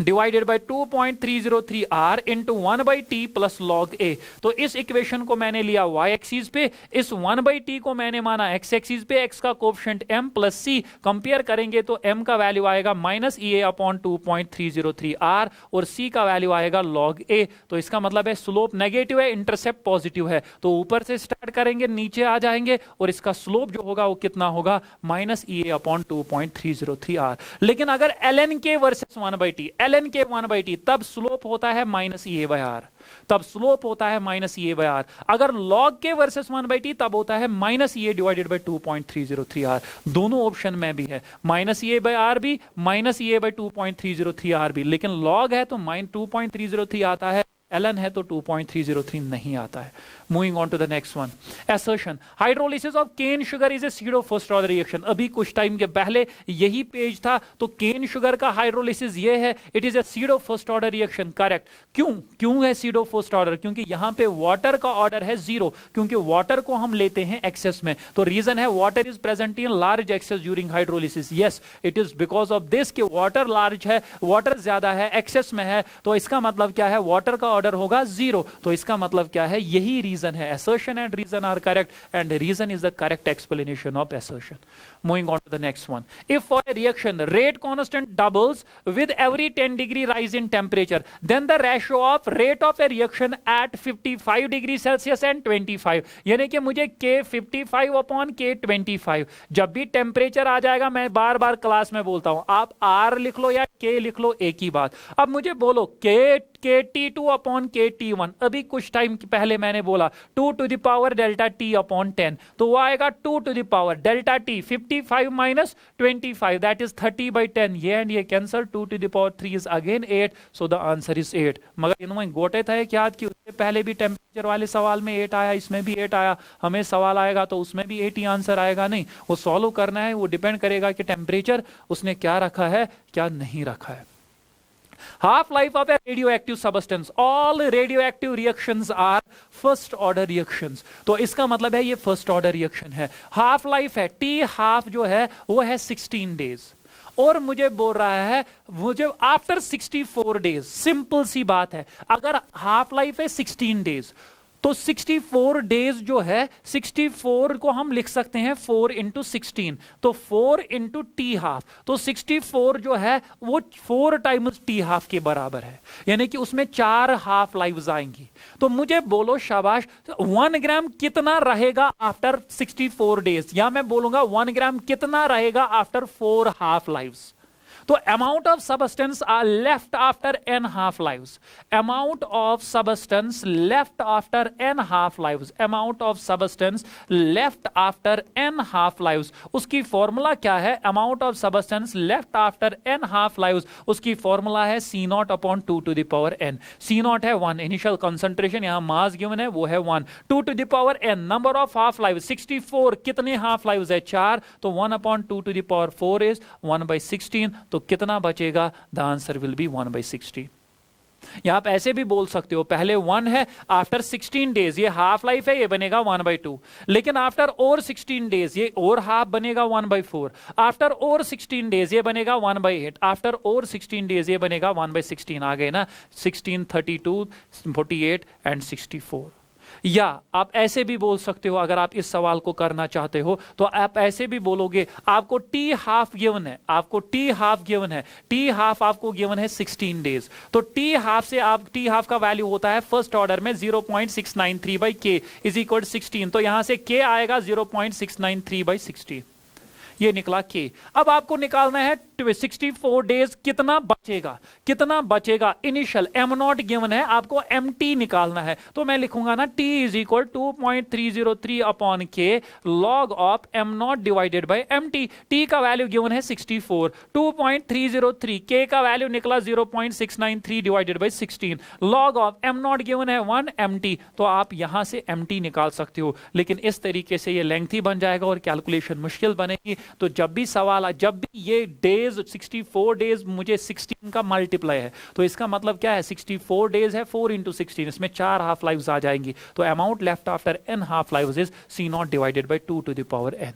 divided by 2.303 r into 1/t plus log a। तो इस इक्वेशन को मैंने लिया y एक्सिस पे, इस 1/t को मैंने माना x एक्सिस पे, x का coefficient m plus c, compare करेंगे तो m का वैल्यू आएगा माइनस ea अपॉन 2.303 r और c का वैल्यू आएगा log a। तो इसका मतलब है स्लोप नेगेटिव है, इंटरसेप्ट पॉजिटिव है, तो ऊपर से स्टार्ट करेंगे नीचे आ जाएंगे और इसका स्लोप जो होगा वो कितना होगा, माइनस ea अपॉन 2.303 r। लेकिन अगर ln k versus 1/t, ln के 1/t, तब स्लोप होता है minus E a by R, तब स्लोप होता है minus E a by R. अगर लॉग के वर्सेस 1/t तब होता है minus E a divided by 2.303 R. दोनों ऑप्शन में भी है, minus E a by R भी, minus E a by 2.303 R भी, लेकिन लॉग है तो 2.303 आता है, ln है तो 2.303 नहीं आता है। Moving on to the next one, assertion hydrolysis of cane sugar is a pseudo first order reaction. अभी कुछ टाइम के पहले यही पेज था, तो केन शुगर का हाइड्रोलिसिस ये है, it is a pseudo first order reaction, correct. क्यों है सीडो फर्स्ट ऑर्डर? क्योंकि यहां पे वाटर का ऑर्डर है जीरो, क्योंकि वाटर को हम लेते हैं एक्सेस में, तो रीजन है water is present in large access during hydrolysis. Yes, it is because of this कि वाटर लार्ज है, वाटर ज्यादा है, एक्सेस में है, तो इसका मतलब क्या है, वाटर का ऑर्डर होगा जीरो। तो इसका मतलब क्या है, यही रीजन है। assertion and reason are correct and reason is the correct explanation of assertion. Moving on to the next one, if for a reaction rate constant doubles with every 10 degree rise in temperature, then the ratio of rate of a reaction at 55 degree Celsius and 25, यानी कि मुझे K 55 upon K 25, जब भी temperature आ जाएगा, मैं बार बार class में बोलता हूं, आप R लिख लो या K लिख लो, एक ही बात। अब मुझे बोलो KT2 अपॉन KT1, अभी कुछ टाइम पहले मैंने बोला 2 to the power delta T upon 10, तो वो आएगा 2 to the power delta T 55 minus 25, that is 30/10, ये एंड ये cancel, 2 to the power 3 is again 8, so the answer is 8। मगर इन्होंने गोटे था क्या कि उससे पहले भी टेम्परेचर वाले सवाल में 8 आया, इसमें भी 8 आया, हमें सवाल आएगा तो उसमें भी 8 ही आंसर आएगा? नहीं, वो सॉल्व करना है, वो डिपेंड करेगा कि टेम्परेचर उसने क्या रखा है, क्या नहीं रखा है। Half life of a radioactive substance, all radioactive reactions are first order reactions, तो इसका मतलब है ये फर्स्ट ऑर्डर रिएक्शन है। हाफ लाइफ है, टी हाफ जो है वो है 16 डेज, और मुझे बोल रहा है मुझे आफ्टर 64 डेज, सिंपल सी बात है, अगर हाफ लाइफ है 16 डेज तो 64 डेज जो है, 64 को हम लिख सकते हैं 4 इंटू 16, तो 4 इंटू टी हाफ, तो 64 जो है वो 4 टाइम्स टी हाफ के बराबर है, यानी कि उसमें 4 हाफ लाइव्स आएंगी। तो मुझे बोलो शाबाश, 1 ग्राम कितना रहेगा आफ्टर 64 डेज, या मैं बोलूंगा 1 ग्राम कितना रहेगा आफ्टर 4 हाफ लाइव्स। तो amount of substance are left after n half lives, amount of substance left after n half lives, amount of substance left after n half lives, उसकी फॉर्मूला क्या है? amount of substance left after n half lives, उसकी formula है C0 upon 2 to the power n। C0 है 1, initial concentration, यहां mass given है वो है 1, 2 to the power n, number of half live 64, कितने हाफ लाइव्स है? 4, तो 1 upon 2 to the power 4 is 1/16, तो कितना बचेगा? The answer will B 1/60। यहां आप ऐसे भी बोल सकते हो, पहले 1 है, आफ्टर 16 डेज ये हाफ लाइफ है, ये बनेगा 1/2, लेकिन आफ्टर और 16 डेज ये और हाफ बनेगा 1/4, आफ्टर और 16 डेज ये बनेगा 1/8, आफ्टर और 16 डेज ये बनेगा 1/16। आ गए ना, 16, 32, 48 एंड 64। या आप ऐसे भी बोल सकते हो, अगर आप इस सवाल को करना चाहते हो तो आप ऐसे भी बोलोगे, आपको टी हाफ गिवन है, आपको टी हाफ गिवन है, टी हाफ आपको गिवन है 16 डेज, तो टी हाफ से आप टी हाफ का वैल्यू होता है फर्स्ट ऑर्डर में 0.693/k इज इक्वल 16, तो यहां से k आएगा 0.693/16, ये निकला k। अब आपको निकालना है 64 डेज कितना बचेगा, कितना बचेगा? इनिशियल m0 गिवन है, आपको mt निकालना है, तो मैं लिखूंगा ना t is equal 2.303 upon k log of m0 divided by mt। t का वैल्यू गिवन है 64, 2.303, k का वैल्यू निकला 0.693 divided by 16, log of m0 given है 1 mt, तो आप यहां से mt निकाल सकते हो, लेकिन इस तरीके से ये लेंथी बन जाएगा और कैलकुलेशन मुश्किल बनेगी। तो जब भी सवाल, जब भी ये डेज 64 डेज मुझे 16 का मल्टीप्लाई है, तो इसका मतलब क्या है? 64 डेज है, 4 इंटू 16, इसमें 4 हाफ लाइव्स आ जाएंगी, तो amount left after n half lives is C0 divided by 2 to the power n।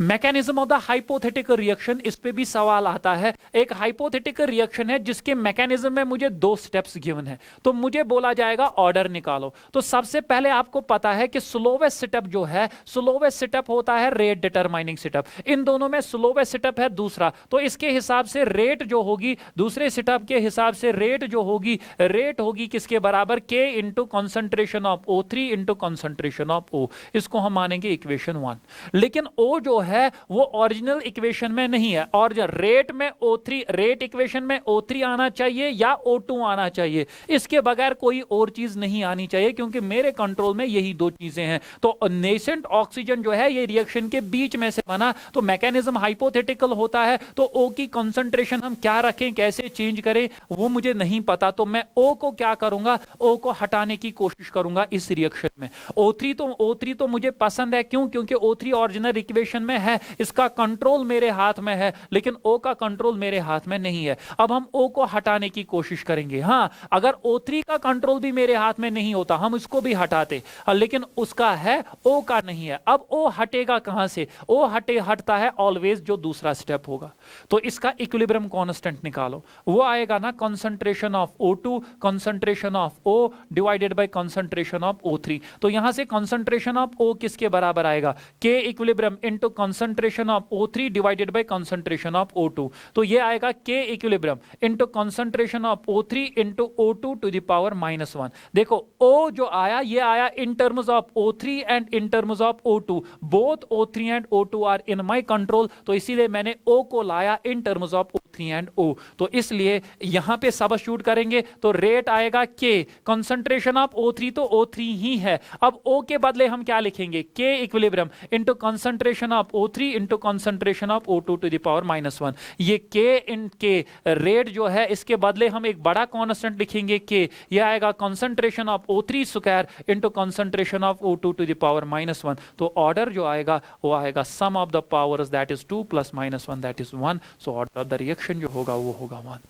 Mechanism of the hypothetical reaction, इस पे भी सवाल आता है। एक हाइपोथेटिकल रिएक्शन है जिसके मैकेनिज्म में मुझे 2 स्टेप्स गिवन है, तो मुझे बोला जाएगा ऑर्डर निकालो। तो सबसे पहले आपको पता है कि स्लोवेस्ट स्टेप जो है, स्लोवेस्ट स्टेप होता है रेट डिटरमाइनिंग स्टेप। इन दोनों में स्लोवेस्ट स्टेप है दूसरा, तो इसके हिसाब से रेट जो होगी, दूसरे स्टेप के हिसाब से रेट जो होगी, रेट होगी किसके बराबर, K into concentration of O3 into concentration of O। इसको हम मानेंगे इक्वेशन 1। लेकिन O जो है वो ओरिजिनल इक्वेशन में नहीं है, और रेट में O3, रेट इक्वेशन में O3 आना चाहिए या O2 आना चाहिए, इसके बगैर कोई और चीज नहीं आनी चाहिए, क्योंकि मेरे कंट्रोल में यही 2 चीजें हैं। तो नेसेंट ऑक्सीजन जो है ये रिएक्शन के बीच में से बना, तो मैकेनिज्म हाइपोथेटिकल होता है, तो O की कंसंट्रेशन हम क्या रखें, कैसे चेंज करें, वो मुझे नहीं पता। तो मैं O को क्या करूंगा, O को हटाने की कोशिश करूंगा इस रिएक्शन में। O3 तो मुझे पसंद है, क्यों, क्योंकि O3 ओरिजिनल इक्वेशन में है, इसका कंट्रोल मेरे हाथ में है, लेकिन O का कंट्रोल मेरे हाथ में नहीं है। अब हम O को हटाने की कोशिश करेंगे। हां, अगर O3 का कंट्रोल भी मेरे हाथ में नहीं होता, हम इसको भी हटाते, लेकिन उसका है, O का नहीं है। अब O हटेगा कहां से, O हटता है ऑलवेज जो दूसरा स्टेप होगा। तो इसका इक्विलिब्रियम कांस्टेंट निकालो, वो आएगा ना concentration of O2 concentration of O divided by concentration of O3। तो यहां से कंसंट्रेशन ऑफ O किसके बराबर आएगा, K equilibrium into concentration of O3 divided by concentration of O2। तो ये आएगा K equilibrium into concentration of O3 into O2 to the power -1। देखो O जो आया, ये आया in terms of O3 and in terms of O2, both O3 and O2 are in my control, तो इसीलिए मैंने O को लाया in terms of O3 and O। तो इसलिए यहां पे सबस्टिट्यूट करेंगे तो रेट आएगा K, कंसंट्रेशन ऑफ O3 तो O3 ही है, अब O के बदले हम क्या लिखेंगे, K equilibrium into concentration of O3 into concentration of O2 to the power -1। ये K इन K रेट जो है, इसके बदले हम एक बड़ा कांस्टेंट लिखेंगे K, ये आएगा concentration of O3 square into concentration of O2 to the power -1। तो ऑर्डर जो आएगा वो आएगा sum of the powers that is 2 + -1 that is 1। So order of the reaction जो होगा वो होगा 1।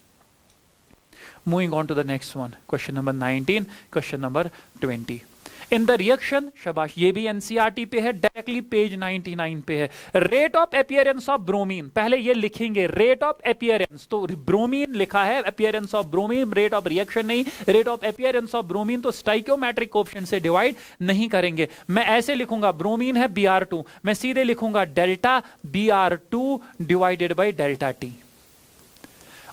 Moving on to the next one, question number 19, question number 20. In the reaction, शाबाश, ये भी NCERT पे है, डायरेक्टली पेज 99 पे है। Rate of appearance of bromine, पहले ये लिखेंगे रेट ऑफ अपीयरेंस, तो ब्रोमीन लिखा है, appearance of bromine, rate of reaction नहीं, rate of appearance of bromine, तो स्टाइकियोमेट्रिक कोएफिशिएंट से डिवाइड नहीं करेंगे। मैं ऐसे लिखूंगा, ब्रोमीन है Br2, मैं सीधे लिखूंगा delta Br2 divided by delta T।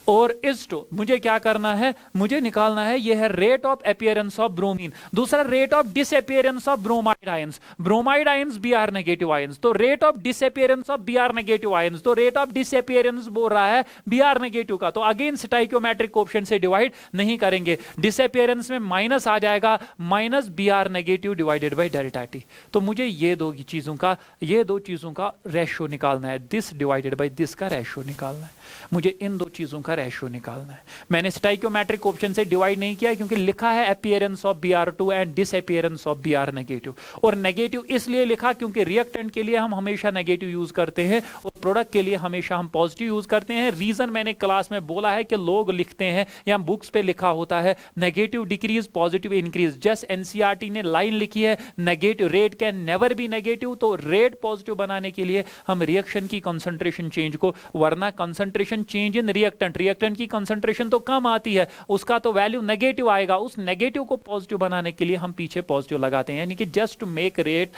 और इस तो मुझे क्या करना है, मुझे निकालना है, यह है rate of appearance of bromine. दूसरा rate of disappearance of bromide ions, bromide ions Br negative ions, तो rate of disappearance of Br negative ions, तो रेट ऑफ डिसअपीयरेंस बोल रहा है Br नेगेटिव का, तो अगेन स्टाइकियोमेट्रिक कोएफिशिएंट से divide नहीं करेंगे। डिसअपीयरेंस में माइनस आ जाएगा, minus Br negative divided by delta T। तो मुझे ये दो चीजों का रेशियो निकालना है, दिस डिवाइडेड बाई दिस का रेशियो निकालना है, मुझे इन 2 चीजों का रेशियो निकालना है। मैंने स्टाइकियोमेट्रिक कोएफिशिएंट से डिवाइड नहीं किया, क्योंकि लिखा है appearance of Br2 and disappearance of Br negative, और नेगेटिव इसलिए लिखा क्योंकि रिएक्टेंट के लिए हम हमेशा नेगेटिव यूज करते हैं और प्रोडक्ट के लिए हमेशा हम पॉजिटिव यूज करते हैं। रीजन मैंने क्लास में बोला है कि लोग लिखते हैं या बुक्स पे लिखा होता है negative decrease positive increase, just NCERT ने लाइन लिखी है negative rate can never be negative, तो रेट पॉजिटिव बनाने के लिए हम रिएक्शन की कंसंट्रेशन चेंज को, वरना कंसंट्रेशन चेंज इन रिएक्टेंट की कंसंट्रेशन तो कम आती है, उसका तो वैल्यू नेगेटिव आएगा, उस नेगेटिव को पॉजिटिव बनाने के लिए हम पीछे पॉजिटिव लगाते हैं, यानी कि just to make rate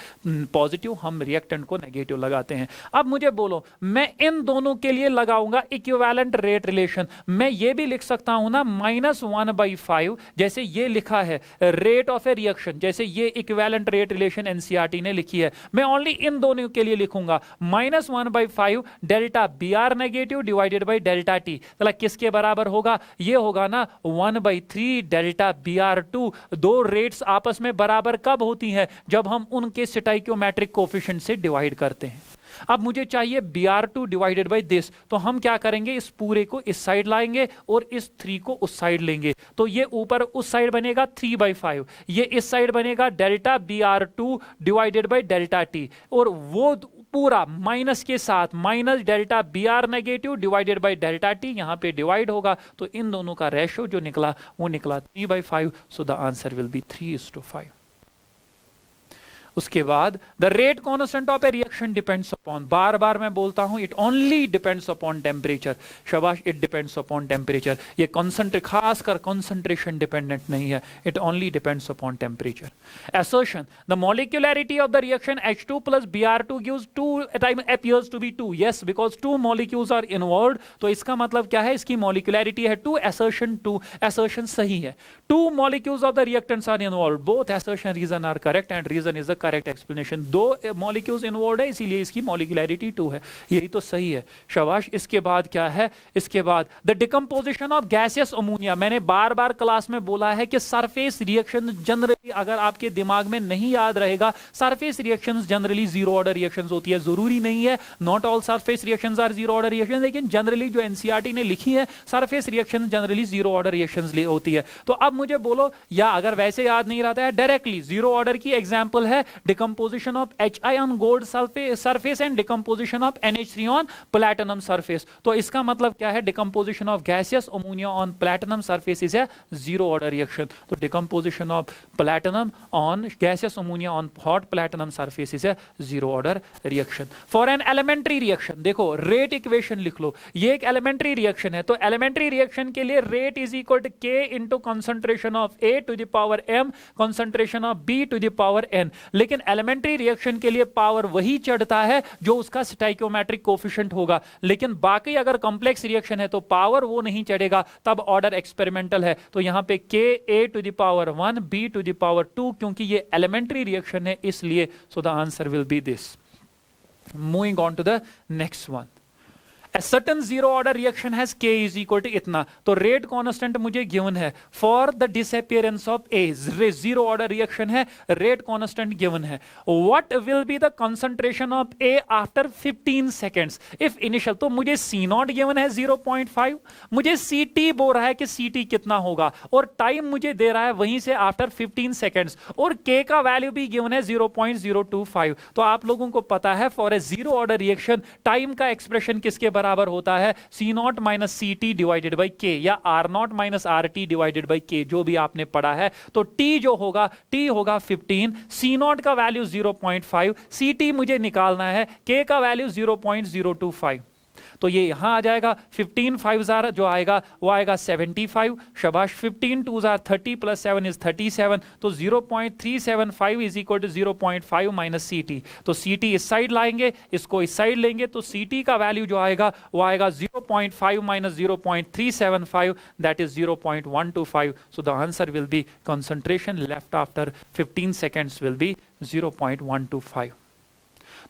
positive हम रिएक्टेंट को नेगेटिव लगाते हैं। अब मुझे बोलो, मैं इन दोनों के लिए लगाऊंगा इक्विवेलेंट रेट रिलेशन, मैं ये भी लिख सकता हूं ना -1/5, जैसे ये लिखा है रेट ऑफ ए रिएक्शन, जैसे ये इक्विवेलेंट रेट रिलेशन NCERT ने लिखी है, मैं ओनली इन दोनों के लिए लिखूंगा -1/5 delta Br negative divided by delta T। किसके बराबर होगा, ये होगा ना 1/3 डेल्टा Br2। 2 रेट्स आपस में बराबर कब होती हैं, जब हम उनके स्टाइकियोमेट्रिक कोएफिशिएंट से डिवाइड करते हैं। अब मुझे चाहिए Br2 डिवाइडेड बाई दिस, तो हम क्या करेंगे, इस पूरे को इस साइड लाएंगे और इस 3 को उस साइड लेंगे, तो ये ऊपर उस साइड बनेगा 3/5, ये इस साइड बनेगा delta Br2 divided by delta T, और वो पूरा माइनस के साथ minus delta Br negative divided by delta T यहां पे डिवाइड होगा, तो इन दोनों का रेशियो जो निकला वो निकला 3/5। So the answer will be 3:5। उसके बाद the rate constant of a reaction depends upon, बार बार मैं बोलता हूं, it only depends upon temperature. शाबाश, इट डिपेंड्स अपॉन टेम्परेचर। ये खासकर कंसंट्रेशन डिपेंडेंट नहीं है, it only depends upon temperature. assertion the molecularity of the reaction H2 plus Br2 gives 2 time appears to be 2, yes because 2 molecules are involved, तो इसका मतलब क्या है, इसकी molecularity है 2, assertion 2, assertion सही है। 2 molecules of the reactants are involved, both assertion reason are correct and reason is the correct explanation। 2 molecules involved है इसीलिए इसकी molecularity 2 है, यही तो सही है। शाबाश। इसके बाद क्या है, इसके बाद the decomposition of gaseous ammonia, मैंने बार बार क्लास में बोला है कि सरफेस रिएक्शन जनरली, अगर आपके दिमाग में नहीं याद रहेगा, surface reactions generally zero order reactions होती है। जरूरी नहीं है, not all surface reactions are zero order reactions, लेकिन जनरली जो एनसीईआरटी ने लिखी है surface reactions generally zero order reactions होती है। तो अब मुझे बोलो, या अगर वैसे याद नहीं रहता है डायरेक्टली, जीरो ऑर्डर की एग्जांपल है decomposition of HI on gold surface and decomposition of NH3 on platinum surface. तो इसका मतलब क्या है, decomposition of gaseous ammonia on platinum surface is a zero order reaction. तो decomposition of platinum on gaseous ammonia on hot platinum surface is a zero order reaction। For an elementary reaction, देखो rate equation लिख लो, ये एक elementary reaction है, तो elementary reaction के लिए rate is equal to K into concentration of A to the power M concentration of B to the power N। लेकिन elementary reaction के लिए पावर वही चढ़ता है जो उसका stoichiometric coefficient होगा, लेकिन बाकी अगर complex reaction है तो पावर वो नहीं चढ़ेगा, तब ऑर्डर एक्सपेरिमेंटल है। तो यहां पे K A to the power 1 B to the power 2, क्योंकि ये एलिमेंट्री रिएक्शन है इसलिए, so the answer will be this. Moving on to the next one, A certain zero order reaction has K is equal to इतना, तो rate constant मुझे given है for the disappearance of A, zero order reaction है, rate constant given है। What will be the concentration of A after 15 seconds if initial, तो मुझे C0 given है 0.5, मुझे CT बोल रहा है कि CT कितना होगा, और टाइम मुझे दे रहा है वहीं से आफ्टर 15 सेकेंड्स, और K का वैल्यू भी गिवन है 0.025। तो आप लोगों को पता है for a zero order reaction time का एक्सप्रेशन किसके बराबर होता है, C0 minus CT divided by K, या R0 minus RT divided by K, जो भी आपने पढ़ा है। तो T जो होगा, T होगा 15, C0 का वैल्यू 0.5, CT मुझे निकालना है, K का वैल्यू 0.025। तो ये यहां आ जाएगा, 15 5 जो आएगा वो आएगा 75। शाबाश, 15 2 30 प्लस 7 इज 37, तो 0.375 is equal to 0.5 minus CT। तो CT इस साइड लाएंगे, इसको इस साइड लेंगे, तो CT का वैल्यू जो आएगा वो आएगा 0.5 minus 0.375, that is 0.125। So the answer will be concentration left after 15 seconds will be 0.125।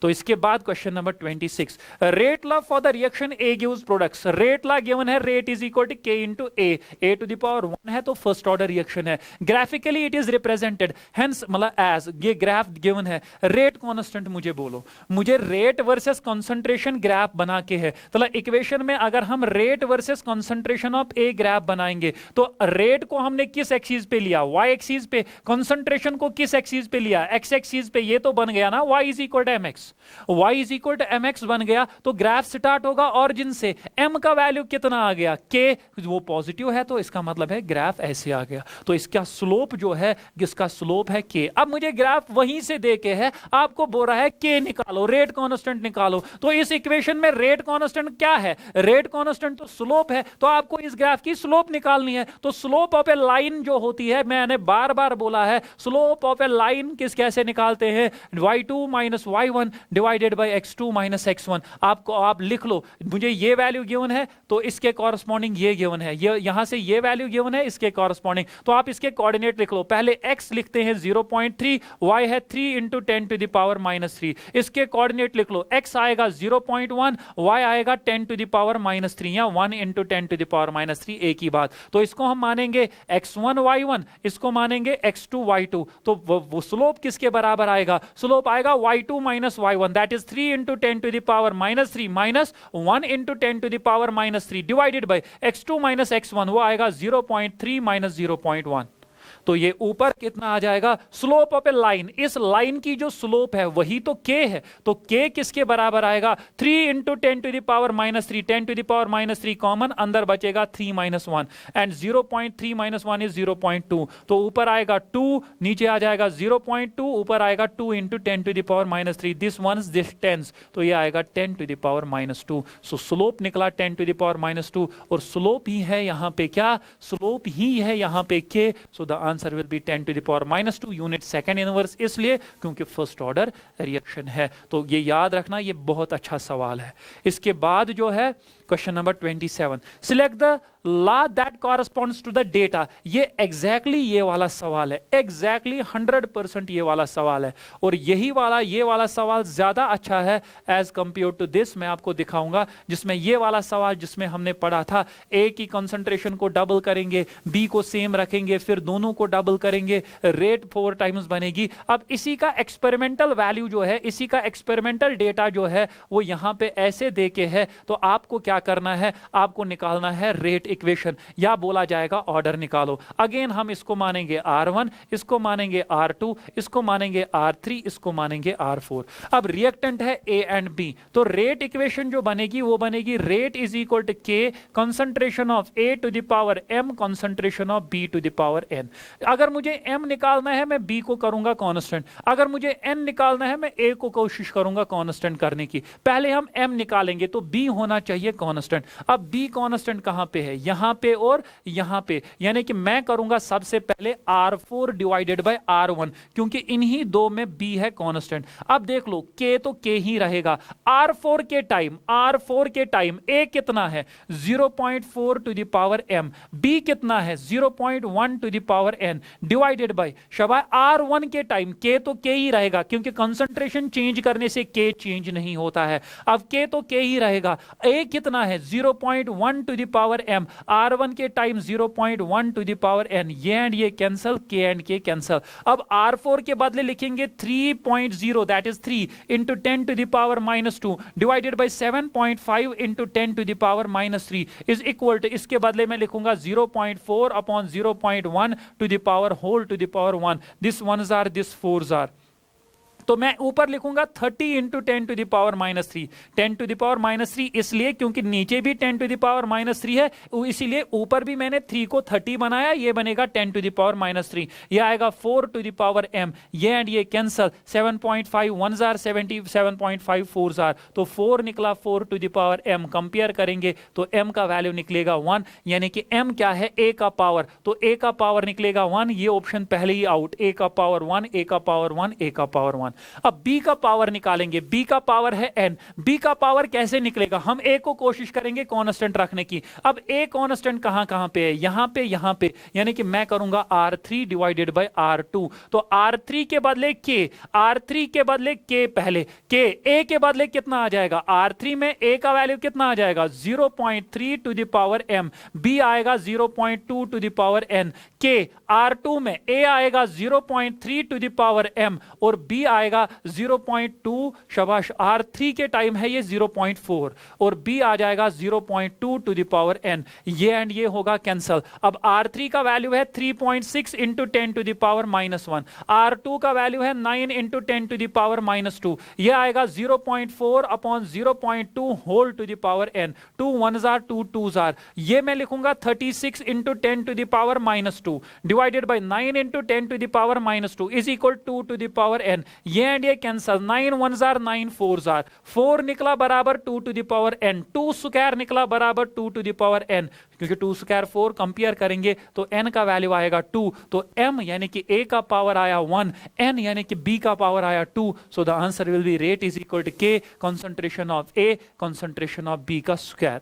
तो इसके बाद question number 26, rate law for the reaction A gives products. Rate law given है, rate is equal to K into A to the power 1 है तो first order reaction है। Graphically it is represented, hence मतलब as, ये graph given है। Rate constant मुझे बोलो, मुझे रेट वर्सेस कंसंट्रेशन ग्राफ बना के है, तो इक्वेशन में अगर हम rate versus concentration of a graph बनाएंगे तो रेट को हमने किस एक्सिस पे लिया, y एक्सिस पे, कंसंट्रेशन को किस एक्सिस पे लिया, x एक्सिस पे, ये तो बन गया ना y is equal to mx, y is equal to mx बन गया। तो ग्राफ स्टार्ट होगा ऑरिजिन से, m का वैल्यू कितना आ गया, k, वो पॉजिटिव है तो इसका मतलब है ग्राफ ऐसे आ गया, तो इसका स्लोप जो है, इसका स्लोप है k। अब मुझे ग्राफ वहीं से दे के है, आपको बोल रहा है k निकालो, रेट कांस्टेंट निकालो, तो इस इक्वेशन में रेट कांस्टेंट क्या है, रेट कांस्टेंट तो स्लोप है, तो आपको इस ग्राफ की स्लोप निकालनी है। तो स्लोप ऑफ ए लाइन जो होती है, मैंने बार बार बोला है, स्लोप ऑफ ए लाइन कैसे निकालते हैं, y2 minus y1 divided by x2 minus x1। आपको आप लिख लो, मुझे ये वैल्यू गिवन है तो इसके कॉरस्पॉन्डिंग ये गिवन है, ये यहां से ये वैल्यू गिवन है इसके कॉरस्पॉन्डिंग, तो आप इसके कोऑर्डिनेट लिख लो। पहले x लिखते हैं 0.3, y है 3 into 10 to the power minus 3, इसके कोऑर्डिनेट लिख लो, x आएगा 0.1, y आएगा 10 टू द पावर माइनस 3, या 1 into 10 to the power minus 3, एक ही बात। तो इसको हम मानेंगे x1 y1, इसको मानेंगे x2 y2, तो वो स्लोप किसके बराबर आएगा, स्लोप आएगा y2 minus y1, that is 3 into 10 to the power minus 3 minus 1 into 10 to the power minus 3 divided by x2 minus x1, वो आएगा 0.3 माइनस 0.1। तो ये ऊपर कितना आ जाएगा, स्लोप ऑफ ए लाइन, इस लाइन की जो स्लोप है वही तो k है, तो k किसके बराबर आएगा, 3 into 10 to the power minus 3, 10 to the power minus 3 common, अंदर बचेगा 3 माइनस 1 एंड 0.3 माइनस 1 इज 0.2, तो ऊपर आएगा 2, नीचे आ जाएगा 0.2, ऊपर आएगा 2 into 10 to the power minus 3, this one this tens, तो ये आएगा 10 to the power minus 2। So slope निकला 10 टू द पावर माइनस 2, और स्लोप ही है यहाँ पे क्या, स्लोप ही है यहाँ पे k, so the answer will be 10 to the power minus 2 unit second inverse, इसलिए क्योंकि फर्स्ट ऑर्डर रिएक्शन है। तो ये याद रखना, ये बहुत अच्छा सवाल है। इसके बाद जो है question number 27, select the law that corresponds to the data, ये एग्जैक्टली ये वाला सवाल है, एग्जैक्टली 100% ये वाला सवाल है, और यही वाला ये वाला सवाल ज्यादा अच्छा है एज कंपेयर टू दिस। मैं आपको दिखाऊंगा जिसमें ये वाला सवाल जिसमें हमने पढ़ा था ए की कंसंट्रेशन को डबल करेंगे, बी को सेम रखेंगे, फिर दोनों को डबल करेंगे, रेट 4 टाइम्स बनेगी। अब इसी का एक्सपेरिमेंटल वैल्यू जो है, इसी का एक्सपेरिमेंटल डेटा जो है वो यहां पे ऐसे दे के है, तो आपको क्या करना है, आपको निकालना है रेट इक्वेशन, या बोला जाएगा ऑर्डर निकालो। अगेन हम इसको मानेंगे R1, इसको मानेंगे R2, इसको मानेंगे R3, इसको मानेंगे R4। अब रिएक्टेंट है A एंड B, तो रेट इक्वेशन जो बनेगी वो बनेगी rate is equal to K concentration of A to the power M concentration of B to the power N। अगर मुझे M निकालना है मैं B को करूंगा कांस्टेंट, अगर मुझे N निकालना है मैं A को कोशिश करूंगा कांस्टेंट करने की। पहले हम M निकालेंगे तो B होना चाहिए कांस्टेंट। अब B कांस्टेंट कहां पे है, यहां पे और यहां पे, यानी कि मैं करूंगा सबसे पहले R4 डिवाइडेड बाय R1, क्योंकि इन्हीं दो में B है कांस्टेंट। अब देख लो K तो K ही रहेगा, R4 के टाइम A कितना है 0.4 to the power M, B कितना है 0.1 to the power N divided by शबाय R1 के टाइम K तो K ही रहेगा, क्योंकि कंसंट्रेशन चेंज करने से K चेंज नहीं होता है। अब K तो K ही रहेगा, A कितना है 0.1 to the power M, R1 के time 0.1 to the power N, ये cancel, K and K cancel. अब R4 के बदले लिखेंगे 3.0 that is 3 into 10 to the power minus 2 divided by 7.5 into 10 to the power minus 3 is equal to, इसके बदले में लिखूंगा 0.4 upon 0.1 to the power whole to the power 1, this ones are this fours are, तो मैं ऊपर लिखूंगा 30 into 10 to the power minus 3, 10 to the power minus 3 इसलिए क्योंकि नीचे भी 10 टू द पावर माइनस 3 है, इसीलिए ऊपर भी मैंने 3 को 30 बनाया, ये बनेगा 10 टू द पावर माइनस 3, ये आएगा 4 टू द पावर M, ये एंड ये कैंसल, 7.5 1 जार 77.5 4 जार, तो 4 निकला 4 to the power M, compare करेंगे तो M का वैल्यू निकलेगा 1, यानी कि M क्या है A का पावर, तो A का पावर निकलेगा 1, ये ऑप्शन पहले ही आउट, A का पावर 1, A का पावर 1, A का पावर 1। अब B का पावर निकालेंगे, B का पावर है N, B का पावर कैसे निकलेगा, हम A को कोशिश करेंगे कांस्टेंट रखने की। अब A कांस्टेंट कहां पे है, यहां पे, यानी कि मैं करूंगा R3 डिवाइडेड बाय R2, तो R3 के बदले K, R3 के बदले K पहले, K A के बदले कितना आ जाएगा, R3 में A का वैल्यू कितना आ जाएगा 0.3 to the power M, B आएगा 0.2 to the power N, K R2 में A आएगा 0.3 टू द पावर M और B आएगा 0.2, शाबाश, R3 के टाइम है ये 0.4 और B आ जाएगा 0.2 टू द पावर N, ये एंड ये होगा कैंसल। अब R3 का वैल्यू है 3.6 into 10 to the power minus 1, R2 का वैल्यू है 9 into 10 to the power minus 2, ये आएगा 0.4 upon 0.2 whole to the power N, 2 1 जार 2 2 जार, ये मैं लिखूंगा 36 into 10 to the power minus 2 divided by 9 into 10 to the power minus 2 is equal 2 to the power N, ये एंड ये कैंसल, 9 1 जार 9 4 जार, 4 निकला बराबर 2 to the power N, 2 square निकला बराबर 2 टू द पावर N, क्योंकि 2 स्क्वायर 4 कंपेयर करेंगे तो N का वैल्यू आएगा 2, तो M यानी कि A का पावर आया 1, N यानी कि B का पावर आया 2, so the answer will be rate is equal to K concentration of A concentration of B का स्क्वायर।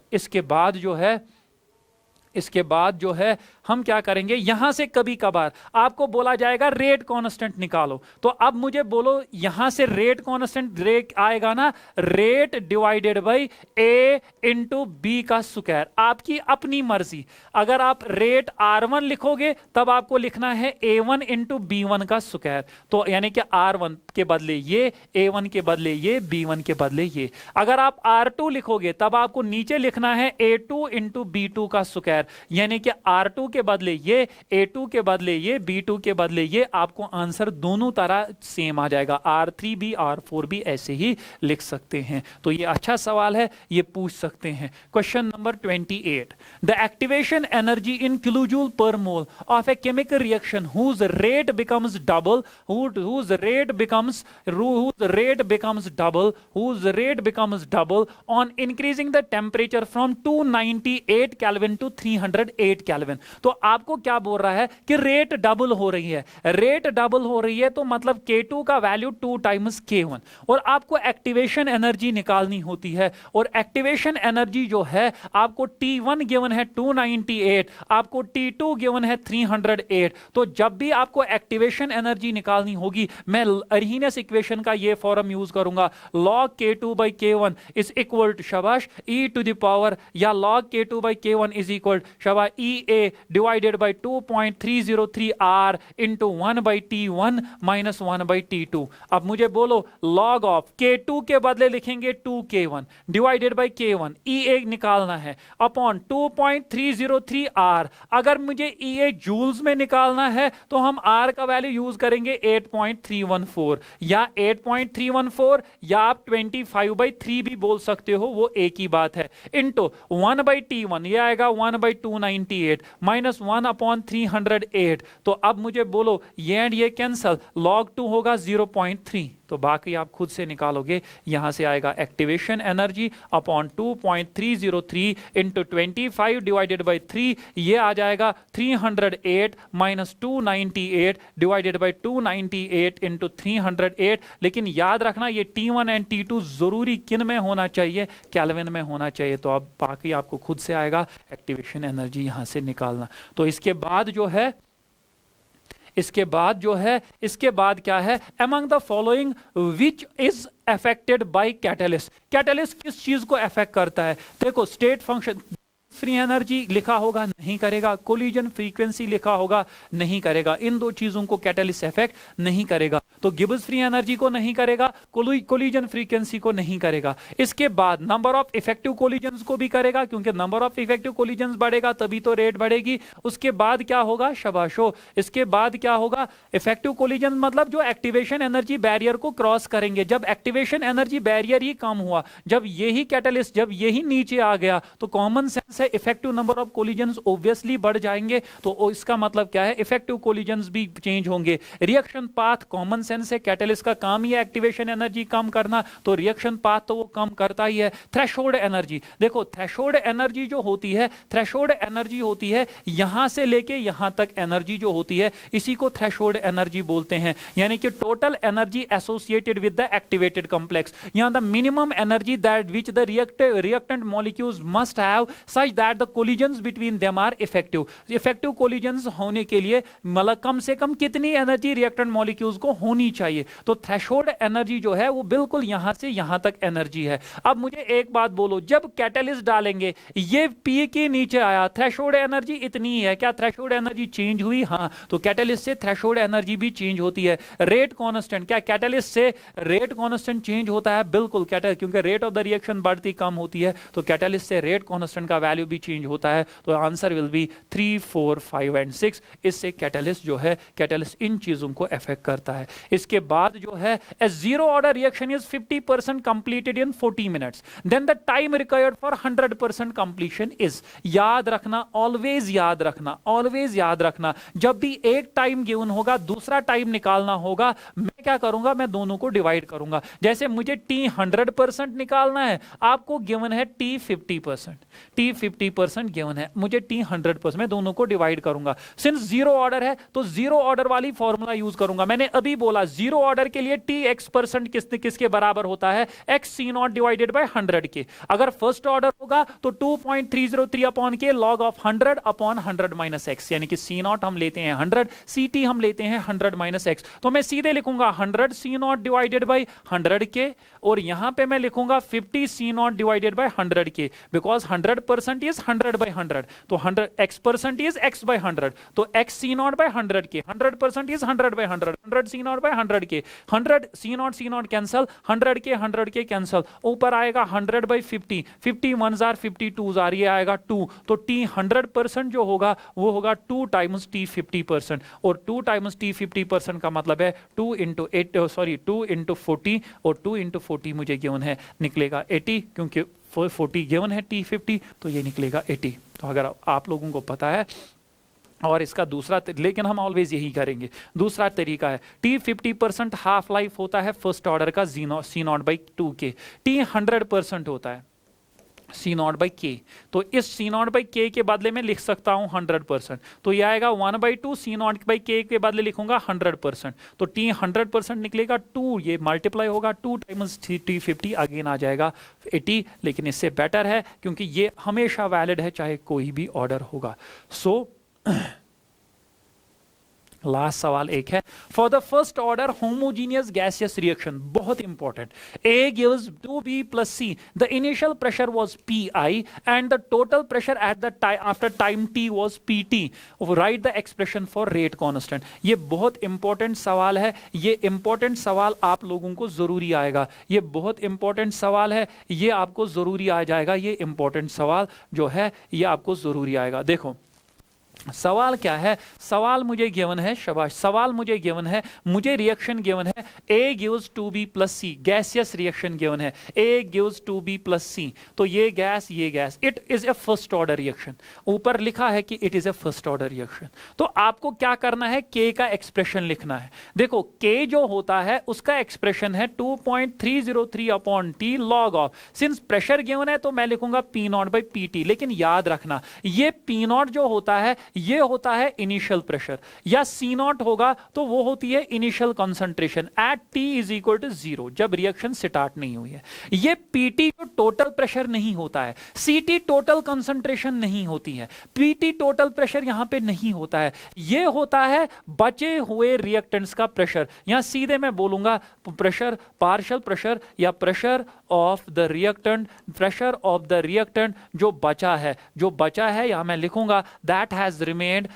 इसके बाद जो है हम क्या करेंगे, यहां से कभी कभार आपको बोला जाएगा रेट कांस्टेंट निकालो, तो अब मुझे बोलो यहां से रेट कांस्टेंट रेट आएगा ना, rate divided by A into B का स्क्वायर, आपकी अपनी मर्जी। अगर आप रेट R1 लिखोगे तब आपको लिखना है A1 इंटू B1 का स्क्वायर, तो यानी कि R1 के बदले ये, A1 के बदले ये, B1 के बदले ये। अगर आप R2 लिखोगे तब आपको नीचे लिखना है A2 इंटू B2 का स्क्वायर, यानी कि R2 के बदले ये, A2 के बदले ये, B2 के बदले ये, आपको आंसर दोनों तरह सेम आ जाएगा। R3 भी R4 भी ऐसे ही लिख सकते हैं। तो ये अच्छा सवाल है, ये पूछ सकते हैं। Question number 28, the activation energy in kilojoule per mole of a chemical reaction whose rate becomes double, whose rate becomes double on increasing the temperature from 298 Kelvin to 308 Kelvin। तो आपको क्या बोल रहा है कि रेट डबल हो रही है। रेट डबल हो रही है तो मतलब K2 का वैल्यू 2 टाइम्स K1, और आपको एक्टिवेशन एनर्जी निकालनी होती है। और एक्टिवेशन एनर्जी जो है आपको T1 गिवन है 298, आपको T2 गिवन है 308। तो जब भी आपको एक्टिवेशन एनर्जी निकालनी होगी, मैं अरहीनियस इक्वेशन का ये फॉर्म यूज करूंगा, log K2 by K1 is equal to शाबाश e टू द पावर, या log K2 by K1 is equal शाबाश EA divided by 2.303 R into 1 by T1 minus 1 by T2। अब मुझे बोलो log ऑफ K2 के बदले लिखेंगे 2K1 divided by K1, EA निकालना है, अपॉन 2.303 R। अगर मुझे EA जूल्स में निकालना है तो हम R का वैल्यू यूज करेंगे 8.314, या 8.314 या आप 25/3 भी बोल सकते हो, वो एक ही बात है, इंटू 1 by T1, ये आएगा 1 by 298 माइनस 1 अपॉन 308। तो अब मुझे बोलो ये एंड ये कैंसल, log 2 होगा 0.3। तो बाकी आप खुद से निकालोगे, यहां से आएगा activation energy upon 2.303 into 25 divided by 3, ये आ जाएगा 308 माइनस 298 डिवाइडेड बाई 298 इंटू 308। लेकिन याद रखना ये T1 एंड T2 जरूरी किन में होना चाहिए, केल्विन में होना चाहिए। तो अब बाकी आपको खुद से आएगा एक्टिवेशन एनर्जी यहां से निकालना। तो इसके बाद इसके बाद क्या है, among the following which is affected by catalyst. Catalyst किस चीज को अफेक्ट करता है? देखो स्टेट फंक्शन फ्री एनर्जी लिखा होगा, नहीं करेगा। कोलिजन फ्रीक्वेंसी लिखा होगा, नहीं करेगा। इन दो चीजों को कैटलिस्ट इफेक्ट नहीं करेगा। तो गिब्स फ्री एनर्जी को नहीं करेगा, कोलिजन फ्रीक्वेंसी को नहीं करेगा। इसके बाद नंबर ऑफ इफेक्टिव कोलिजन्स को भी करेगा, क्योंकि नंबर ऑफ इफेक्टिव कोलिजन्स बढ़ेगा तभी तो रेट बढ़ेगी। उसके बाद क्या होगा, शाबाशो, इसके बाद क्या होगा, इफेक्टिव कोलिजन मतलब जो एक्टिवेशन एनर्जी बैरियर को क्रॉस करेंगे। जब एक्टिवेशन एनर्जी बैरियर ही कम हुआ, जब यही कैटलिस्ट, जब यही नीचे आ गया, तो कॉमन सेंस है effective number of collisions obviously बढ़ जाएंगे। तो इसका मतलब क्या है, इफेक्टिव कोलिजन्स भी चेंज होंगे। रिएक्शन पाथ कॉमन सेंस है, कैटलिस्ट का काम ही है एक्टिवेशन एनर्जी कम करना, तो रिएक्शन पाथ तो वो कम करता ही है। थ्रेशोल्ड एनर्जी, देखो थ्रेशोल्ड एनर्जी जो होती है, थ्रेशोल्ड एनर्जी होती है यहां से लेके यहां तक एनर्जी जो होती है, इसी को थ्रेशोल्ड एनर्जी बोलते हैं। यानी कि total energy associated with the activated complex, यहां the minimum energy that which the reactant molecules must have such that the collisions between them are effective. Effective collisions होने के लिए मतलब कम से कम कितनी एनर्जी रिएक्टेंट मॉलिक्यूल्स को होनी चाहिए? तो थ्रेशोल्ड एनर्जी जो है वो बिल्कुल यहां से यहां तक एनर्जी है। अब मुझे एक बात बोलो, जब कैटलिस्ट डालेंगे ये पी के नीचे आया, थ्रेशोल्ड एनर्जी इतनी ही है, क्या थ्रेशोल्ड एनर्जी चेंज हुई? हाँ, तो कैटलिस्ट से थ्रेशोल्ड एनर्जी भी चेंज होती है। रेट कांस्टेंट, क्या कैटलिस्ट से रेट कांस्टेंट चेंज होता है? बिल्कुल, क्योंकि रेट ऑफ द रिएक्शन बढ़ती कम होती है, तो कैटलिस्ट से रेट कांस्टेंट का वैल्यू भी चेंज होता है। तो आंसर विल बी 3, 4, 5 एंड 6। इससे कैटलिस्ट जो है, कैटलिस्ट इन चीजों को अफेक्ट करता है। इसके बाद जो है, a zero order reaction is 50% completed in 40 minutes, then the time required for 100% completion is। याद रखना, ऑलवेज याद रखना, ऑलवेज याद रखना, जब भी एक टाइम गिवन होगा, दूसरा टाइम निकालना होगा, मैं क्या करूंगा, मैं दोनों को डिवाइड करूंगा। जैसे मुझे t 100% निकालना है, आपको गिवन है t 50%, t 50% गिवन है, मुझे t 100%, मैं दोनों को डिवाइड करूंगा। सिंस जीरो ऑर्डर है तो जीरो ऑर्डर वाली फॉर्मूला यूज करूंगा। मैंने अभी बोला जीरो ऑर्डर के लिए t x% किसके बराबर होता है, x C0 डिवाइडेड बाय 100 के। अगर फर्स्ट ऑर्डर होगा तो 2.303 upon K log of 100 upon 100 minus x, यानी कि C0 हम लेते हैं 100, CT हम लेते हैं 100 माइनस x। तो मैं सीधे लिखूंगा 100 C0 डिवाइडेड बाय 100 के, और यहां पे मैं लिखूंगा 50 C0 डिवाइडेड बाय 100 के, बिकॉज 100% इज 100 बाय 100, तो 100 x% इज x बाय 100, तो x C0 बाय 100 के, 100% is 100 by 100, 100 C0 by 100k, 100 C naught cancel, 100k cancel, ऊपर आएगा 100/50, 50 1s आर 50 2s आर, ये आएगा 2, तो t 100% जो होगा वो होगा 2 टाइम्स t 50%, और 2 टाइम्स t 50% का मतलब है 2 इंटू 40, और 2 इंटू 40 मुझे गिवन है, निकलेगा 80, क्योंकि 40 गिवन है t 50, तो ये निकलेगा 80। तो अगर आप लोगों को पता है, और इसका दूसरा, लेकिन हम ऑलवेज यही करेंगे, दूसरा तरीका है t 50% हाफ लाइफ होता है फर्स्ट ऑर्डर का C0/2k, t 100% होता है C0/k, तो इस C0/k के बदले में लिख सकता हूं 100%, तो ये आएगा 1/2 C0/k के बदले लिखूंगा 100%, तो t 100% निकलेगा 2, ये मल्टीप्लाई होगा 2 टाइम्स t 50, अगेन आ जाएगा 80, लेकिन इससे बेटर है क्योंकि ये हमेशा वैलिड है चाहे कोई भी ऑर्डर होगा। सो लास्ट सवाल एक है, for the first order homogeneous gaseous reaction, बहुत important, A gives 2B plus C, the initial pressure was PI and the total pressure at the time after time t was PT, write the expression for rate constant। ये बहुत important सवाल है, ये important सवाल आप लोगों को जरूरी आएगा, ये बहुत इंपॉर्टेंट सवाल है, ये आपको जरूरी आ जाएगा, ये इंपॉर्टेंट सवाल जो है ये आपको जरूरी आएगा। देखो सवाल क्या है, सवाल मुझे गिवन है, शाबाश, सवाल मुझे गिवन है, मुझे रिएक्शन गिवन है, A gives 2B plus C, gaseous reaction given है, A gives 2B plus C, तो ये gas, it is A first order reaction, ऊपर लिखा है कि it is A first order reaction. तो आपको क्या करना है, K का एक्सप्रेशन लिखना है। देखो K जो होता है उसका एक्सप्रेशन है 2.303 upon T log of, since pressure given है तो मैं लिखूंगा P0/PT, लेकिन याद रखना ये P0 जो होता है ये होता है इनिशियल प्रेशर, या C0 होगा तो वो होती है initial concentration at T is equal to 0, जब रिएक्शन स्टार्ट नहीं हुई है। ये PT जो टोटल प्रेशर नहीं होता है, CT टोटल कंसंट्रेशन नहीं होती है, PT टोटल प्रेशर यहां पे नहीं होता है, ये होता है बचे हुए रिएक्टेंट्स का प्रेशर, यहां सीधे मैं बोलूंगा प्रेशर, पार्शियल प्रेशर या pressure of the reactant, pressure of the reactant जो बचा है, यहां मैं लिखूंगा that has remained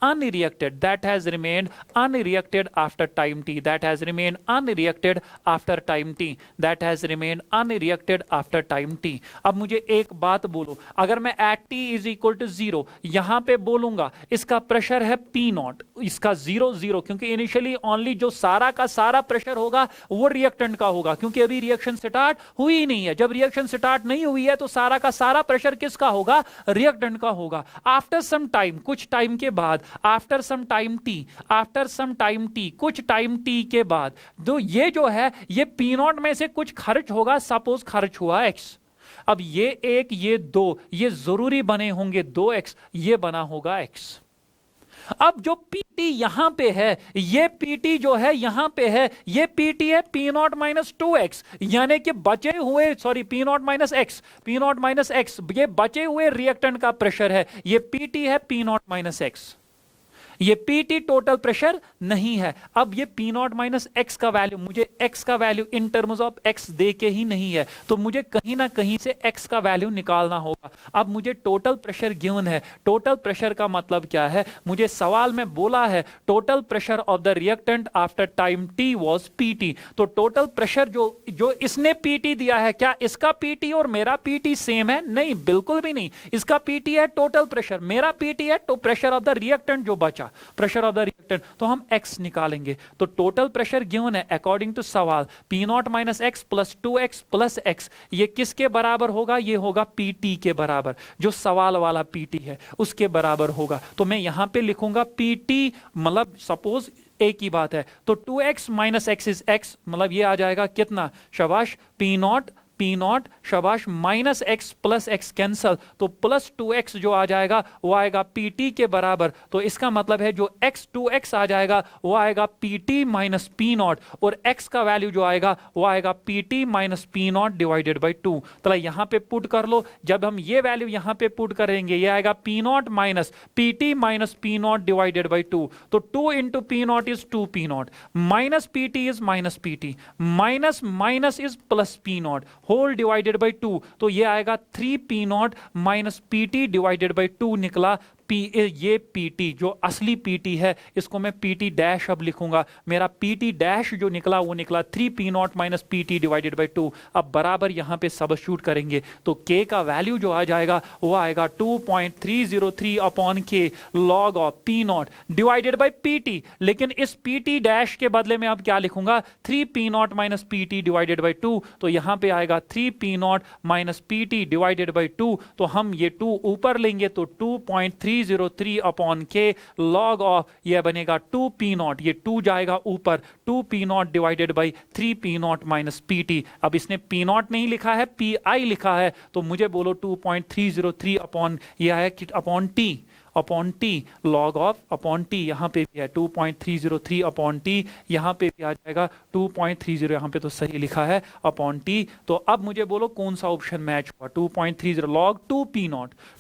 unreacted, that has remained unreacted after time t, that has remained unreacted after time t, that has remained unreacted after time t। अब मुझे एक बात बोलो, अगर मैं at t is equal to 0 यहां पे बोलूंगा, इसका प्रेशर है P0, इसका 0 क्योंकि इनिशियली ओनली जो सारा का सारा प्रेशर होगा वो रिएक्टेंट का होगा, क्योंकि अभी रिएक्शन स्टार्ट हुई ही नहीं है, जब रिएक्शन स्टार्ट नहीं हुई है तो सारा का सारा प्रेशर किसका होगा, रिएक्टेंट का होगा। आफ्टर सम टाइम, कुछ टाइम के बाद, आफ्टर सम टाइम टी, कुछ टाइम टी के बाद, तो ये जो है ये P0 में से कुछ खर्च होगा, सपोज खर्च हुआ x, अब ये 1 ये 2 ये जरूरी बने होंगे 2x, ये बना होगा x। अब जो PT यहां पे है, ये PT जो है यहां पे है, ये PT है P0 माइनस 2x, यानी कि बचे हुए P0 माइनस x, ये बचे हुए रिएक्टेंट का प्रेशर है, ये PT है P0 माइनस x, ये PT टोटल प्रेशर नहीं है। अब ये P0 माइनस x का वैल्यू, मुझे x का value in terms of x दे के ही नहीं है, तो मुझे कहीं ना कहीं से x का वैल्यू निकालना होगा। अब मुझे टोटल प्रेशर गिवन है, टोटल प्रेशर का मतलब क्या है, मुझे सवाल में बोला है total pressure of the reactant after time t was PT, तो टोटल प्रेशर जो इसने PT दिया है, क्या इसका PT और मेरा PT सेम है? नहीं, बिल्कुल भी नहीं, इसका PT है टोटल प्रेशर, मेरा PT है तो प्रेशर ऑफ द रिएक्टेंट जो बचा, प्रेशर ऑफ द रिएक्टेंट, तो हम x निकालेंगे। तो टोटल प्रेशर गिवन है अकॉर्डिंग टू सवाल P0 minus x plus 2x plus x, ये किसके बराबर होगा, ये होगा PT के बराबर, जो सवाल वाला PT है उसके बराबर होगा। तो मैं यहां पे लिखूंगा PT, मतलब सपोज एक ही बात है, तो 2x minus x is x, मतलब ये आ जाएगा कितना, शाबाश, P0 शाबाश minus x plus x cancel, तो प्लस 2x जो आ जाएगा वो आएगा PT के बराबर, तो इसका मतलब है जो x 2x आ जाएगा वो आएगा PT माइनस P0, और x का वैल्यू जो आएगा वो आएगा PT minus P0 divided by 2। तो यहां पे पुट कर लो, जब हम ये वैल्यू यहां पे पुट करेंगे ये आएगा P0 minus PT minus P0 divided by 2, तो 2 into P0 is 2 P0 minus PT is minus PT minus minus is plus P0 whole divided by 2, तो ये आएगा 3 P0 minus PT divided by 2 निकला, ये पीटी जो असली पीटी है, इसको मैं पीटी डैश अब लिखूंगा। मेरा पीटी डैश जो निकला वो निकला 3p0 minus PT divided by 2। अब बराबर यहां पे सबस्टिट्यूट करेंगे तो k का वैल्यू जो आ जाएगा वो आएगा 2.303 upon k log of p0 divided by pt। लेकिन इस pt डैश के बदले में अब क्या लिखूंगा, 3p0 minus pt divided by 2। तो यहां पे आएगा 3p0 minus pt divided by 2। तो हम ये 2 ऊपर लेंगे तो 2.303 अपॉन k लॉग ऑफ ये बनेगा 2p0, ये 2 जाएगा ऊपर, 2p0 divided by 3p0 minus pt। अब इसने p0 नहीं लिखा है, pi लिखा है, तो मुझे बोलो 2.303 अपॉन ये है upon T log of upon T, यहाँ पे भी है 2.303 अपॉन टी, यहाँ पे भी आ जाएगा 2.30, यहाँ पे तो सही लिखा है अपॉन टी। तो अब मुझे बोलो कौन सा ऑप्शन मैच हुआ, 2.30 लॉग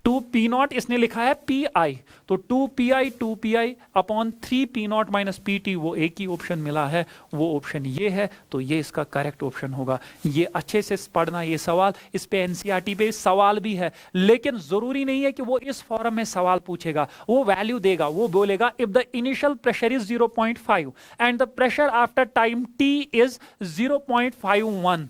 2p0 इसने लिखा है pi, तो 2pi upon 3p0 minus pt, वो एक ही ऑप्शन मिला है, वो ऑप्शन ये है। तो ये इसका करेक्ट ऑप्शन होगा। ये अच्छे से पढ़ना ये सवाल, इस पे एनसीईआरटी पे सवाल भी है, लेकिन जरूरी नहीं है कि वो इस फॉर्म में सवाल पूछेगा। वो वैल्यू देगा, वो बोलेगा if the initial pressure is 0.5 and the pressure after time t is 0.51,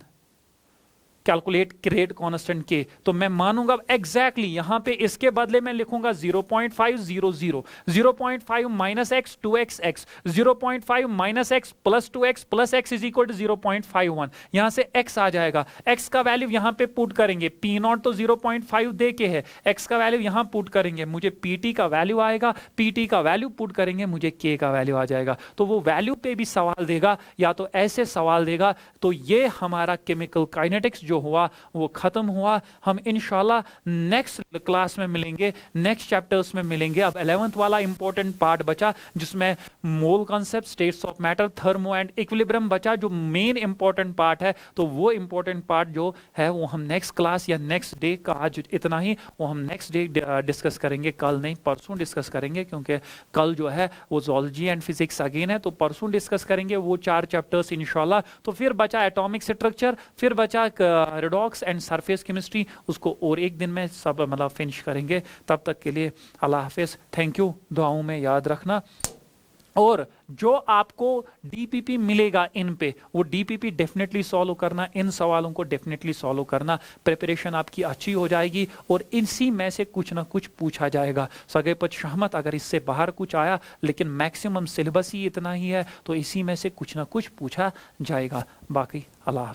calculate create constant के। तो मैं मानूंगा एग्जैक्टली यहां पे इसके बदले में लिखूंगा 0.500, 0.5 minus x 2x x, 0.5 minus x plus 2x plus x is equal to 0.51। यहां से x आ जाएगा, x का वैल्यू यहां पे पुट करेंगे, p0 तो 0.5 दे के है, x का वैल्यू यहां पुट करेंगे, मुझे pt का वैल्यू आएगा, pt का वैल्यू पुट करेंगे, मुझे k का वैल्यू आ जाएगा। तो वो वैल्यू पे भी सवाल देगा या तो ऐसे सवाल देगा। तो ये हमारा केमिकल काइनेटिक्स जो हुआ वो खत्म हुआ। हम इंशाल्लाह नेक्स्ट क्लास में मिलेंगे, नेक्स्ट चैप्टर्स में मिलेंगे। अब 11th वाला इंपॉर्टेंट पार्ट बचा जिसमें mole concept, states of matter, thermo and equilibrium बचा, जो मेन इंपॉर्टेंट पार्ट है। तो वो इंपॉर्टेंट पार्ट जो है वो हम नेक्स्ट क्लास या नेक्स्ट डे का, आज इतना ही, वो हम नेक्स्ट डे डिस्कस करेंगे, कल नहीं परसों डिस्कस करेंगे, क्योंकि कल जो है वो ज़ूलॉजी एंड फिजिक्स अगेन है, तो परसों डिस्कस करेंगे वो 4 चैप्टर्स इंशाल्लाह। तो फिर बचा एटॉमिक स्ट्रक्चर, फिर बचा रेडॉक्स एंड सरफेस केमिस्ट्री, उसको और एक दिन में सब मतलब फिनिश करेंगे। तब तक के लिए अल्लाह हाफिज, थैंक यू, दुआओं में याद रखना। और जो आपको डीपीपी मिलेगा इन पे, वो डीपीपी डेफिनेटली सॉल्व करना, इन सवालों को डेफिनेटली सॉल्व करना, प्रिपरेशन आपकी अच्छी हो जाएगी और इसी में से कुछ ना कुछ पूछा जाएगा। सगेपत शहमत अगर इससे बाहर कुछ आया, लेकिन मैक्सिमम सिलेबस ही इतना ही है, तो इसी में से कुछ ना कुछ पूछा जाएगा। बाकी अल्लाह।